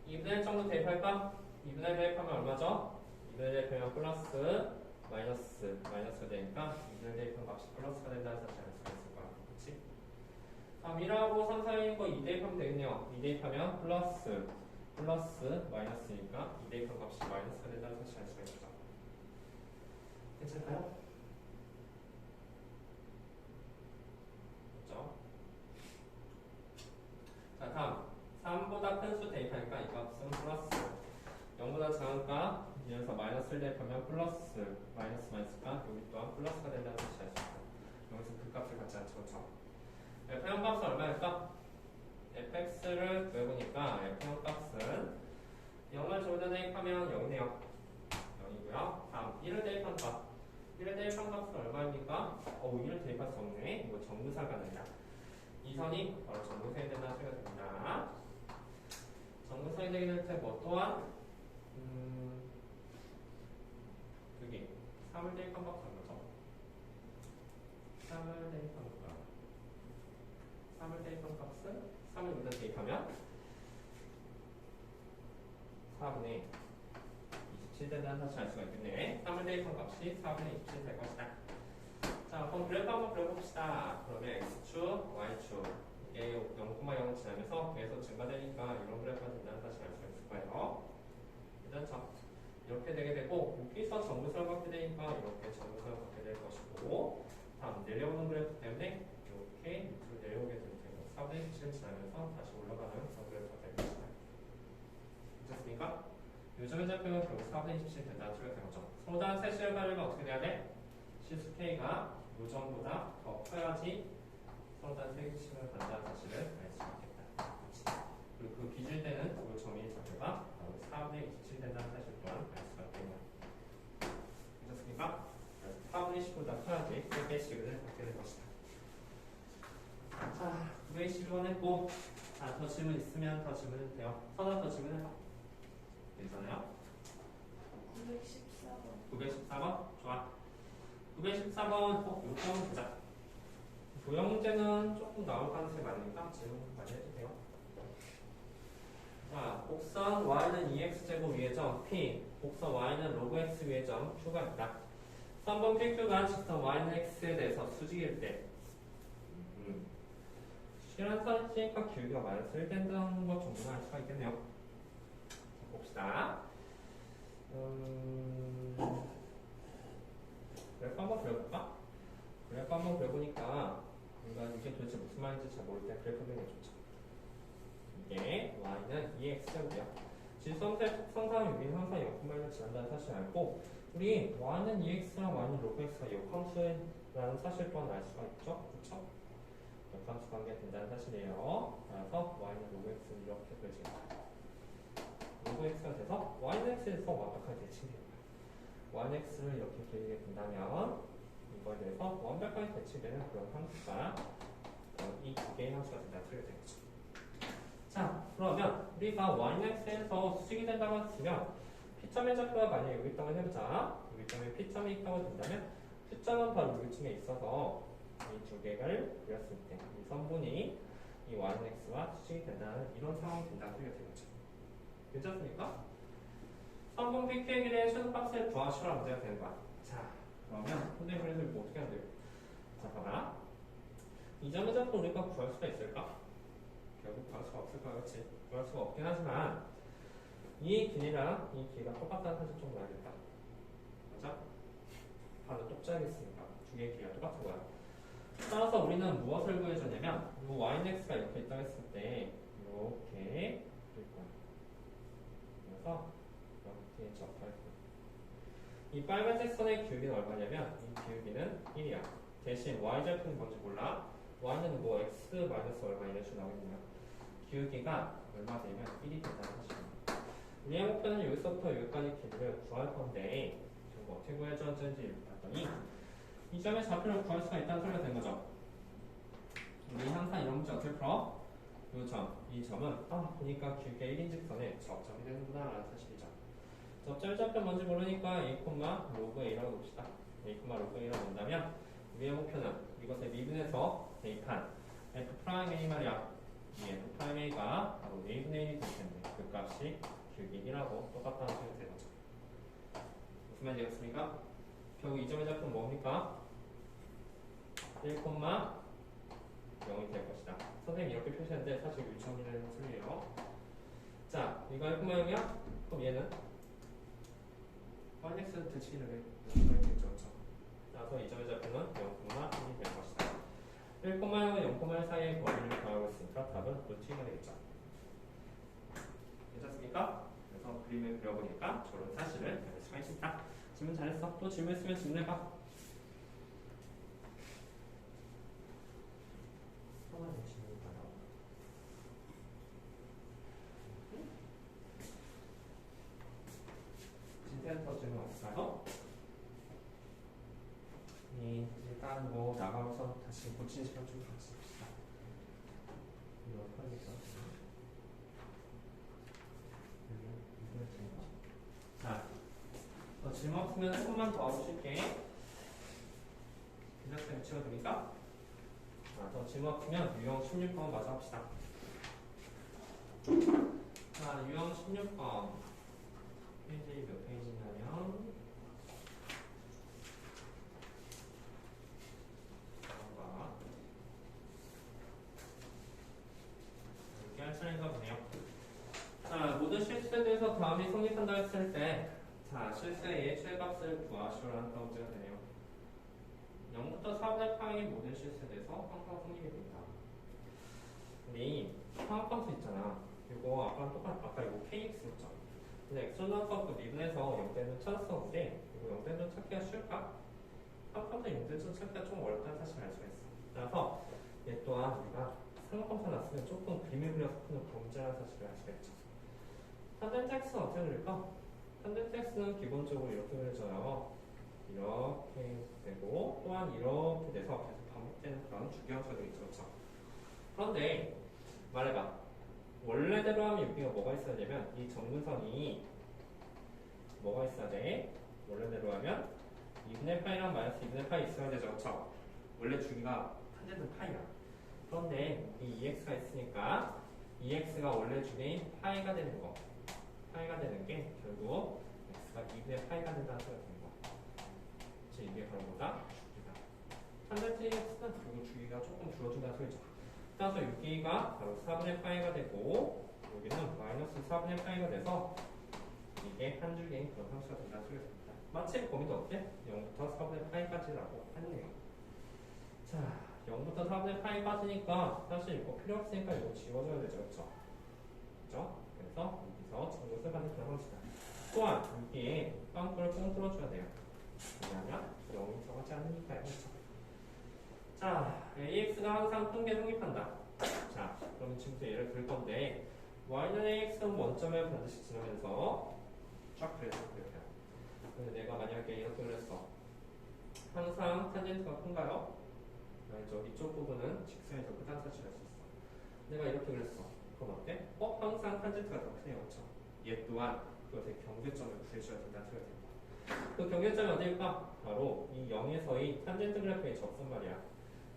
2분의 1 정도 대입할까? 2분의 1 대입하면 얼마죠? 2분의 1 대입하면 플러스 마이너스가 되니까 2분의 1 대입하면 값이 플러스가 된다는 사실 알 수가 있을 거야. 그렇지? 다음 1하고 3 사이인 거 2 대입하면 되겠네요. 2 대입하면 플러스 마이너스니까 2 대입하면 값이 마이너스가 된다는 사실 알 수가 있죠. 괜찮나요? 그렇죠? 자, 다음 3보다 큰 수 대입하니까 이 값은 플러스 0보다 작은 값 이어서 마이너스를 대입하면 플러스 마이너스가 여기 또한 플러스가 된다는 사실 알 수 있다. 여기서 그 값을 갖지 않죠. 그렇죠? F형 값은 얼마일까? fx를 구해보니까 F형 값은 0을 저기다 대입하면 0이네요. 0이고요. 다음 1을 대입한 값 1을 대입한 값은 얼마입니까? 1을 대입할 수 없네. 이거 정무사가 아니라 이 선이 바로 정무선이 된다는 소리가 됩니다. 정무선이 되게 될 때 뭐 또한 여기 3을 대입한 값은 얼마죠? 3을 대입한 값 3을 대입한 값은 3을 여기다 대입하면 4분의 27 된다는 사실 알 수가 있겠네. 3을 대입한 값이 4분의 27 될 것이다. 자, 그럼 그래프 한번 그려봅시다. 그러면 x축, y축 이게 0,0을 지나면서 계속 증가되니까 이런 그래프가 된다는 사실 알 수가 있을 거예요. 괜찮죠? 이렇게 되게 되고 여기서 정무선을 갖게 되니까 이렇게 정무선을 갖게 될 것이고 다음 내려오는 그래프 때문에 이렇게 밑으로 내려오게 될 테고 4분의 17을 지나면서 다시 올라가는 그런 그래프가 될 것이다. 괜찮습니까? 요즘의 좌표가 결국 4분의 27 된다는 소리가 되는 거죠. 서로 다른 세시를 가려면 어떻게 돼야 돼? 실수 K가 요점보다 더 커야지 서로 다른 세시를 간다는 사실을 알 수 있겠다. 그렇지? 그리고 그 기준되는 요점의 좌표가 4분의 27 된다는 사실 또한 알 수가 있겠네요. 괜찮습니까? 4분의 10보다 커야지 100의 시간을 갖게 될 것이다. 자, 9의 11번 했고 더 질문 있으면 더 질문해도 돼요. 선아 더 질문해봐. 괜찮아요? 914번. 914번? 좋아. 914번, 요점 보자. 도형 문제는 조금 나올 가능성이 많으니까 질문 많이 해도 돼요. 자, 곡선 y는 2x제곱 위의 점 p, 곡선 y는 로그 x 위의 점 q가 있다. 3번 PQ가 직선 y는 x에 대해서 수직일 때 실한 선이니까 길이가 마이너스 1 된다는 것 정도는 알 수가 있겠네요. 자, 봅시다. 그래프 한번 그려볼까? 그래프 한번 그려보니까 우리가 이게 도대체 무슨 말인지 잘 모를 때 그래프 그리는 게 좋죠. 이게 y는 2x제곱이야. 질성상 여기는 항상 0,1을 지난다는 사실을 알고 우리 y는 2x랑 y는 로그 x가 역함수라는 사실 또한 알 수가 있죠. 그렇죠? 역함수 관계가 된다는 사실이에요. 따라서 y는 로그 x는 이렇게 그려집니다. 로그 x가 돼서 y는 x에서 완벽하게 대칭이 됩니다. y는 x를 이렇게 그리게 된다면 이거에 대해서 완벽하게 대칭되는 그런 함수가 이 두 개의 함수가 된다는 소리가 되는 거죠. 자, 그러면 우리가 y는 x에서 수직이 된다고 했으면 P점의 좌표가 만약에 여기 있다고 해보자. 여기 점에 P점이 있다고 된다면 Q점은 바로 여기쯤에 있어서 이 두 개를 그렸을 때 이 선분이 이 y는 x와 수직이 된다는 이런 상황이 된다는 소리가 되는 거죠. 괜찮습니까? 선분 PQ의 길이의 최소값을 구하시라는 문제가 되는 거야. 자, 그러면 선생님 그래서 이거 어떻게 해야 돼요? 자, 봐봐. 이 점의 좌표 우리가 구할 수가 있을까? 결국 구할 수가 없을 거야, 그렇지? 구할 수가 없긴 하지만 이 길이랑 이 길이가 똑같다는 사실 좀 알겠다. 맞아? 바로 똑짜야겠으니까 두 개의 길이가 똑같은 거야. 따라서 우리는 무엇을 구해주냐면 이 y는 x가 이렇게 있다고 했을 때 이렇게 그릴 거야. 그래서 이렇게 접할 거야. 이 빨간색 선의 기울기는 얼마냐면 이 기울기는 1이야. 대신 y절표는 뭔지 몰라. y는 뭐 x 마이너스 얼마 이런 식으로 나오겠네요. 기울기가 얼마 되면 1이 된다는 사실입니다. 우리의 목표는 여기서부터 여기까지 길이를 구할 건데 결국 어떻게 구해줬는지 봤더니 이 점의 좌표를 구할 수가 있다는 소리가 된 거죠. 우리 항상 이런 문제 어떻게 풀어? 이 점은 보니까 길게 1인 직선에 접점이 되는구나 라는 사실이죠. 접점의 좌표 뭔지 모르니까 a, 로그 a라고 봅시다. a, 로그 a라고 본다면 우리의 목표는 이것의 미분에서 대입한 f'(a) 말이야. 이 f'(a가 바로 a분의 1이 될 텐데 그 값이 길기 1하고 똑같다는 소리가 되는 거죠. 무슨 말인지 되겠습니까? 결국 이 점의 좌표는 뭡니까? 1, 0이 될 것이다. 선생님이 이렇게 표시했는데 사실 유치원이라는 소리예요. 자, 이거 1, 0이야? 그럼 얘는 파이넥스 대칭을 해야겠죠. 그래서 이 점의 좌표는 0,1이 될 것이다. 1, 0과 0,1 사이의 거리를 구하고 있으니까 답은 루트 2가 되겠죠. 괜찮습니까? 그래서 그림을 그려보니까 저런 사실을 알 수가 있습니다. 질문 잘했어. 또 질문 있으면 질문해봐. 진센터 질문 없을까요? 일단 뭐 나가면서 다시 고친 시간 좀 가집시다. 이거 하니까. 자, 질문 없으면 조금만 더 알아보실게. 괜찮으면 치워드릴까? 더 질문 없으면 유형 16번 마저 합시다. 자, 유형 16번 페이지 몇 페이지냐면 이렇게 할 차례인가 보네요. 자, 모든 실수에 대해서 다음이 성립한다 했을 때 자, 실수의 최값을 구하시오라는 그런 문제가 되네요. 0부터 4분의 파이 모든 실수에 대해서 항상 성립이 됩니다. 우리 상합함수 있잖아. 이거 아까 이거 kx였죠. 근데 엑셀런 수업도 미분해서 0대는 찾았었는데 이거 0대는 찾기가 쉬울까? 상합함수 0대는 찾기가 좀 어렵다는 사실을 알 수가 있어. 그래서 얘 또한 우리가 상합함수 났으면 조금 그림을 그려서 푸는 문제라는 사실을 알 수가 있죠. 탄젠트 x는 어떻게 그릴까? 탄젠트 x는 기본적으로 이렇게 그려져요. 이렇게 되고 또한 이렇게 돼서 계속 반복되는 그런 주기함수가 되겠죠. 그렇죠? 그런데 말해봐. 원래대로 하면 여기가 뭐가 있어야 되면 이 정근선이 뭐가 있어야 돼? 원래대로 하면 2분의 파이랑 마이너스 2분의 파이 있어야 되죠. 그렇죠? 원래 주기가 탄젠트 파이야. 그런데 이 2x가 있으니까 2x가 원래 주기인 파이가 되는 거. 파이가 되는 게 결국 x가 2분의 파이가 된다는 소리가 되는 거. 그치? 이게 바로 뭐다? 주기다. 탄젠트 x는 결국 주기가 조금 줄어든다는 소리죠. 따라서 여기가 바로 4분의 파이가 되고 여기는 마이너스 4분의 파이가 돼서 이게 한 줄기인 그런 함수가 된다는 소리가 됩니다. 마치 범위도 어때? 0부터 4분의 파이까지라고 했네요. 자, 0부터 4분의 파이까지니까 사실 이거 필요 없으니까 이거 지워줘야 되죠. 그렇죠? 그렇죠? 그래서 여기서 정것을 받는 그런 함수다. 또한 여기에 빵꾸를 뽕 뚫어줘야 돼요. 왜냐하면 0이 정하지 않으니까요. 그렇죠? 자, AX가 항상 큰 게 성립한다. 자, 그럼 지금부터 예를 들 건데 Y는 AX는 원점을 반드시 지나면서 쫙 그려서 그려요. 근데 내가 만약에 이렇게 그렸어. 항상 탄젠트가 큰가요? 아니죠. 이쪽 부분은 직선이 더 크다는 사실을 알 수 있어. 내가 이렇게 그렸어. 그럼 어때? 항상 탄젠트가 더 크네요. 그렇죠? 얘 또한 그것의 경계점을 구해줘야 된다는 소리가 됩니다. 그 경계점이 어디일까? 바로 이 0에서의 탄젠트 그래프의 접선 말이야.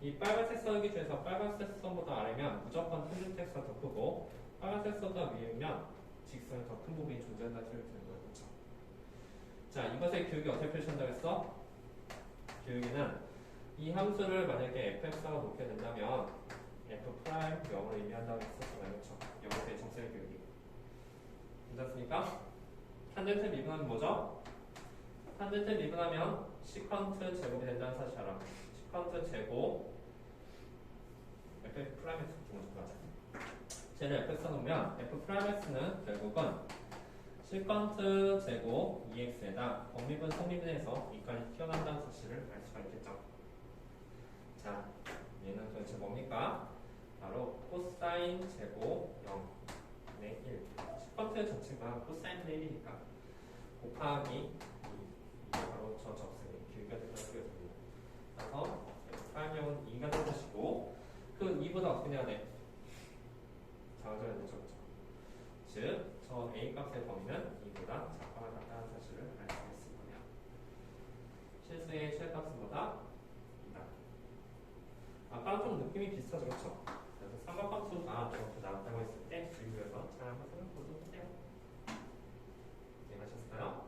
이 빨간색 선 기준에서 빨간색 선보다 아래면 무조건 탄젠트 x가 더 크고 빨간색 선보다 위면 직선이 더 큰 부분이 존재한다는 소리가 되는 거예요. 그렇죠? 자, 이것의 기울기 어떻게 표시한다고 했어? 기울기는 이 함수를 만약에 fx가 놓게 된다면 f' 0을 의미한다고 했었잖아요. 그렇죠? 여기서의 정선의 기울기. 괜찮습니까? 탄젠트 미분하면 뭐죠? 탄젠트 미분하면 시컨트 제곱이 된다는 사실 알아. 시컨트 제곱 f'(x) 먼저 가자. 쟤를 fx 놓으면 f'(x는) 결국은 시컨트 제곱 2x에다 범위분 성미분에서 2까지 튀어나온다는 사실을 알 수가 있겠죠. 자, 얘는 도대체 뭡니까? 바로 코사인 제곱 0 4분의 1. 10% 전체가 코사인분의 1이니까 곱하기 이게 바로 저 접선의 길이가 된다고 쓰겠습니다. 그래서 F'은 2가 될 것이고 그 2보다 어떻게 해야 돼? 작아져야 되죠. 그렇죠? 즉, 저 A 값의 범위는 2보다 작거나 같다는 사실을 알 수 있을 거예요. 실수의 실값은 뭐다? 2다. 아까랑 좀 느낌이 비슷하죠, 그렇죠? 그래서 삼각함수가 이렇게 나왔다고 했을 때 주의해서 잘 한번 생각해보도록 해요. 이해하셨어요?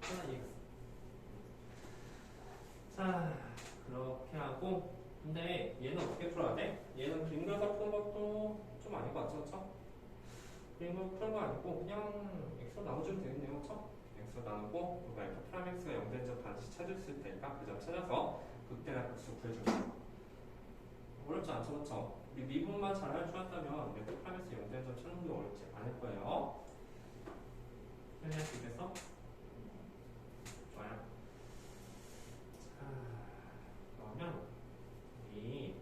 하나 이해했어. 자, 그렇게 하고 근데 얘는 어떻게 풀어야 돼? 얘는 그림 그려서 푸는 것도 좀 아닌 것 같죠, 그렇죠? 그림 그려서 푸는 거 아니고 그냥 x로 나눠주면 되겠네요, 그렇죠? x로 나누고 그리고 f 프라임 x가 0된 점 반드시 찾을 수 있을 테니까 그 점 찾아서 극대나 극수 구해주세요. 어렵지 않죠, 그렇죠? 우리 미분만 잘 할 줄 알았다면 f 프라임 x 0된 점 찾는 게 어렵지 않을 거예요. 이해할 수 있겠어? 좋아요. 자, 그러면 이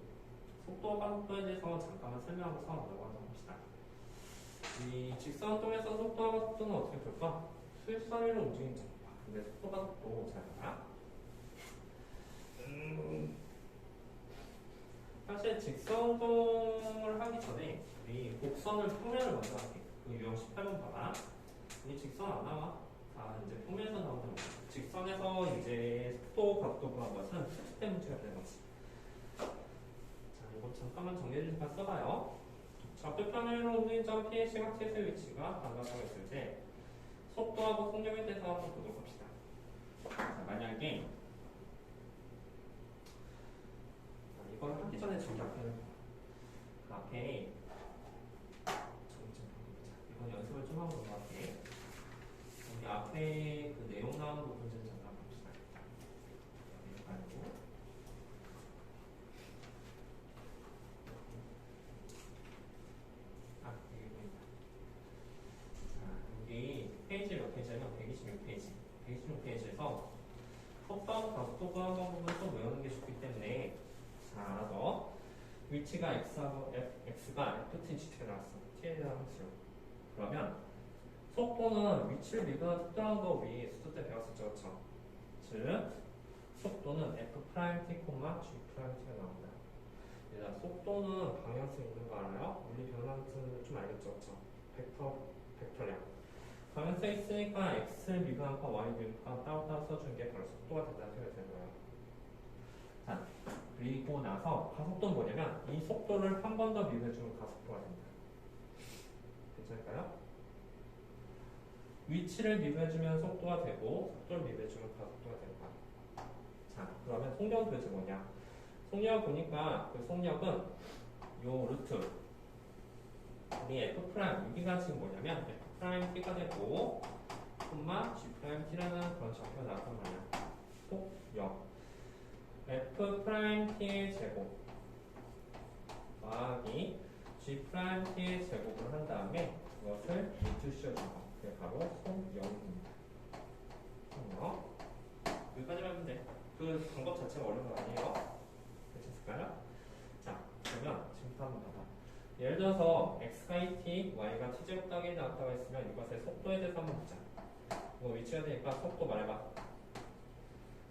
속도와 속도에 대해서 잠깐만 설명하고서 넘어가도록 합시다. 이 직선동에서 속도와 속도는 어떻게 볼까? 수직선으로 움직이는 점. 근데 속도가 속도 잘 알아? 사실 직선동을 하기 전에 우리 곡선을 평면을 먼저 할게. 그 유형 18번 봐봐. 이 직선 안 나와. 다 이제 평면에서 나온다는 거지. 직선에서 이제 속도, 각도 구한 것은 수직대 문제가 되는 거지. 자, 이거 잠깐만 정리해주니까 써봐요. 좌표편으로 움직인 점 P의 시각지에서의 위치가 반각하고 있을 때 속도하고 속력에 대해서 한번 보도록 합시다. 자, 만약에 이걸 하기 전에 저기 앞에는 그 앞에 저기 좀 이번 연습을 좀 하고 넘어갈게. 여기 앞에 그 내용 나오는 부분 좀 잠깐 봅시다. 여기 말고 여기 보인다. 자, 여기 페이지 몇 페이지냐면 126페이지. 126페이지에서 속도하고 각도 구한 방법은 또 외우는 게 좋기 때문에 자, 알아서 위치가 x하고 x가 ft gt가 나왔어. t에 대한 함수로. 그러면 속도는 위치를 미분한 속도라는 거 우리 수도 때 배웠었죠, 그렇죠? 즉 속도는 f 프라임 t, g 프라임 t가 나옵니다. 얘들아, 속도는 방향성 있는 거 알아요? 물리 변환수는 좀 알겠죠, 그렇죠? 벡터량. 방향성 있으니까 x를 미분한과 y 미분한 따로따로 써주는 게 바로 속도가 된다는 소리가 되는 거예요. 자, 그리고 나서 가속도는 뭐냐면 이 속도를 한 번 더 미분해주면 가속도가 된다. 괜찮을까요? 위치를 미분해주면 속도가 되고 속도를 미분해주면 가속도가 된다. 자, 그러면 속력은 도대체 뭐냐? 속력 보니까 그 속력은 요 루트 우리 f 프라임 여기가 지금 뭐냐면 f 프라임 t가 되고 콤마 g 프라임 t라는 그런 좌표가 나왔단 말이야. 속력 f 프라임 t의 제곱 더하기 g 프라임 t의 제곱을 한 다음에 그것을 루트 씌워준 거. 그게 바로 속력입니다. 속력. 여기까지만 하면 돼. 그 방법 자체가 어려운 거 아니에요. 괜찮을까요? 자, 그러면 지금부터 한번 봐봐. 예를 들어서 x가 2t, y가 t제곱 더하기 나왔다고 했으면 이것의 속도에 대해서 한번 보자. 뭐 위치가 되니까 속도 말해봐.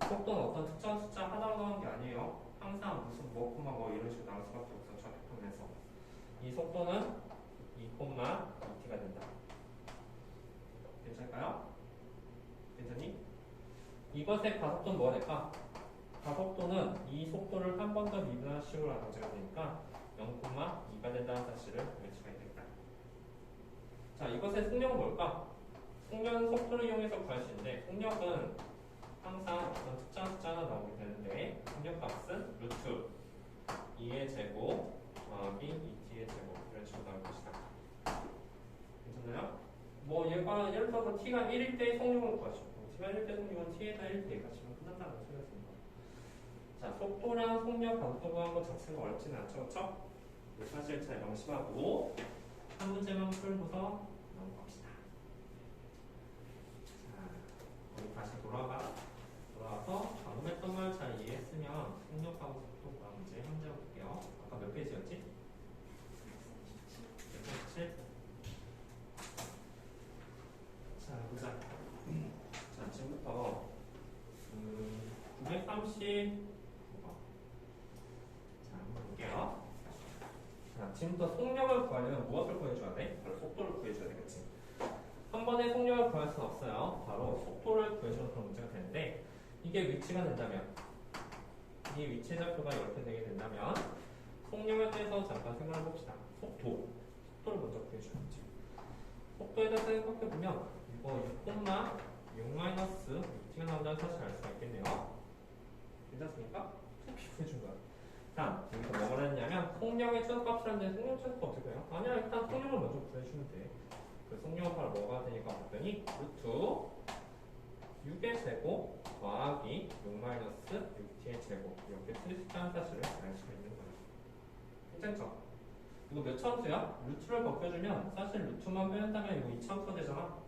속도는 어떤 특정한 숫자 하나로 나오는 게 아니에요. 항상 무슨 뭐 이런 식으로 나올 수밖에 없어. 좌표편에서. 이 속도는 2,2t가 된다. 괜찮을까요? 괜찮니? 이것의 가속도는 뭐가 될까? 가속도는 이 속도를 한 번 더 미분한 식으로 나눠져야 되니까 0,2가 된다는 사실을 알 수가 있겠다. 자, 이것의 속력은 뭘까? 속력은 속도를 이용해서 구할 수 있는데 속력은 항상 어떤 특정한 숫자 하나 나오게 되는데 속력 값은 루트 2의 제곱 더하기 2t의 제곱 이런 식으로 나올 것이다. 괜찮나요? 뭐 얘가 예를 들어서 t가 1일 때의 속력을 구하시고 t가 1일 때 속력은 t에다 1 대입하시면 끝난다는 소리였습니다. 자, 속도랑 속력 가속도 구하는 것 자체가 어렵지는 않죠, 그렇죠? 사실 잘 명심하고 한 문제만 풀고서 넘어갑시다. 자, 우리 다시 돌아와서 방금 했던 걸 잘 이해했으면 속력하고 속도 구하는 문제 한 문제 볼게요. 아까 몇 페이지였지? 39번. 자, 한번 볼게요. 자, 지금부터 속력을 구하려면 무엇을 구해줘야 돼? 바로 속도를 구해줘야 되겠지. 한 번에 속력을 구할 수는 없어요. 바로 속도를 구해주는 그런 문제가 되는데, 이게 위치가 된다면, 이 위치 좌표가 이렇게 되게 된다면, 속력에 대해서 잠깐 생각해 봅시다. 속도를 먼저 구해줘야지. 속도에 대해서 생각해보면, 이거 6,6-6T가 나온다는 사실을 알 수가 있겠네요. 괜찮습니까? 이렇게 구해준 거야. 자, 여기서 뭐가 했냐면, 속력의 최소값이라는 데 속력 최소값 어떻게 해요? 아니야, 일단 속력을 먼저 구해주면 돼. 그 속력은 바로 뭐가 되니까 봤더니 루트 6의 제곱 더하기 6-6t의 제곱 이렇게 쓸 수 있다는 사실을 알 수가 있는 거예요. 괜찮죠? 이거 몇 참수야? 루트를 벗겨주면 사실 루트만 빼낸다면 이거 2참수가 되잖아.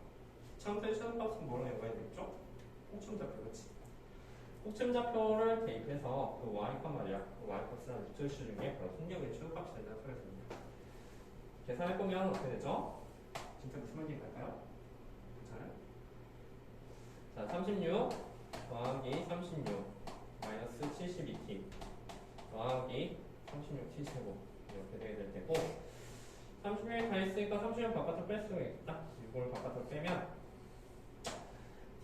참수의 최소값은 뭐로 내가 되겠죠? 꼭침좌표, 그치? 꼭침좌표를 대입해서 그 y값 말이야. 그 y값이라는 루트 수 중에 바로 속력의 최소값이 된다는 소리가 있습니다. 계산해보면 어떻게 되죠? 진짜 무슨 말인지 갈까요? 괜찮아요? 자, 36 더하기 36 마이너스 72t 더하기 36t 제곱 이렇게 되게 될 테고 36이 다 있으니까 36 바깥으로 뺄 수가 있겠다. 이걸 바깥으로 빼면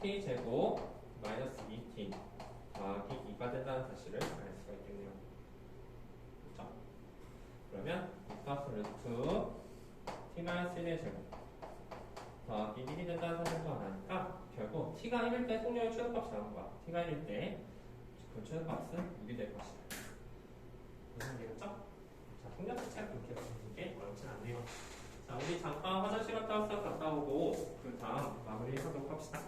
t 제곱 마이너스 2t 더하기 2가 된다는 사실을 알 수가 있겠네요. 그렇죠? 그러면 이 값은 루트 t-1의 제곱 더하기 1이 된다는 사실도 하나니까 결국 t가 1일 때 속력의 최소값이 나온 거야. t가 1일 때 그 최소값은 6이 될 것이다. 무슨 얘기겠죠? 자, 속력 자체가 그렇게 없는 게 어렵진 않네요. 자, 우리 잠깐 화장실 갔다 오고 그 다음 마무리하도록 합시다.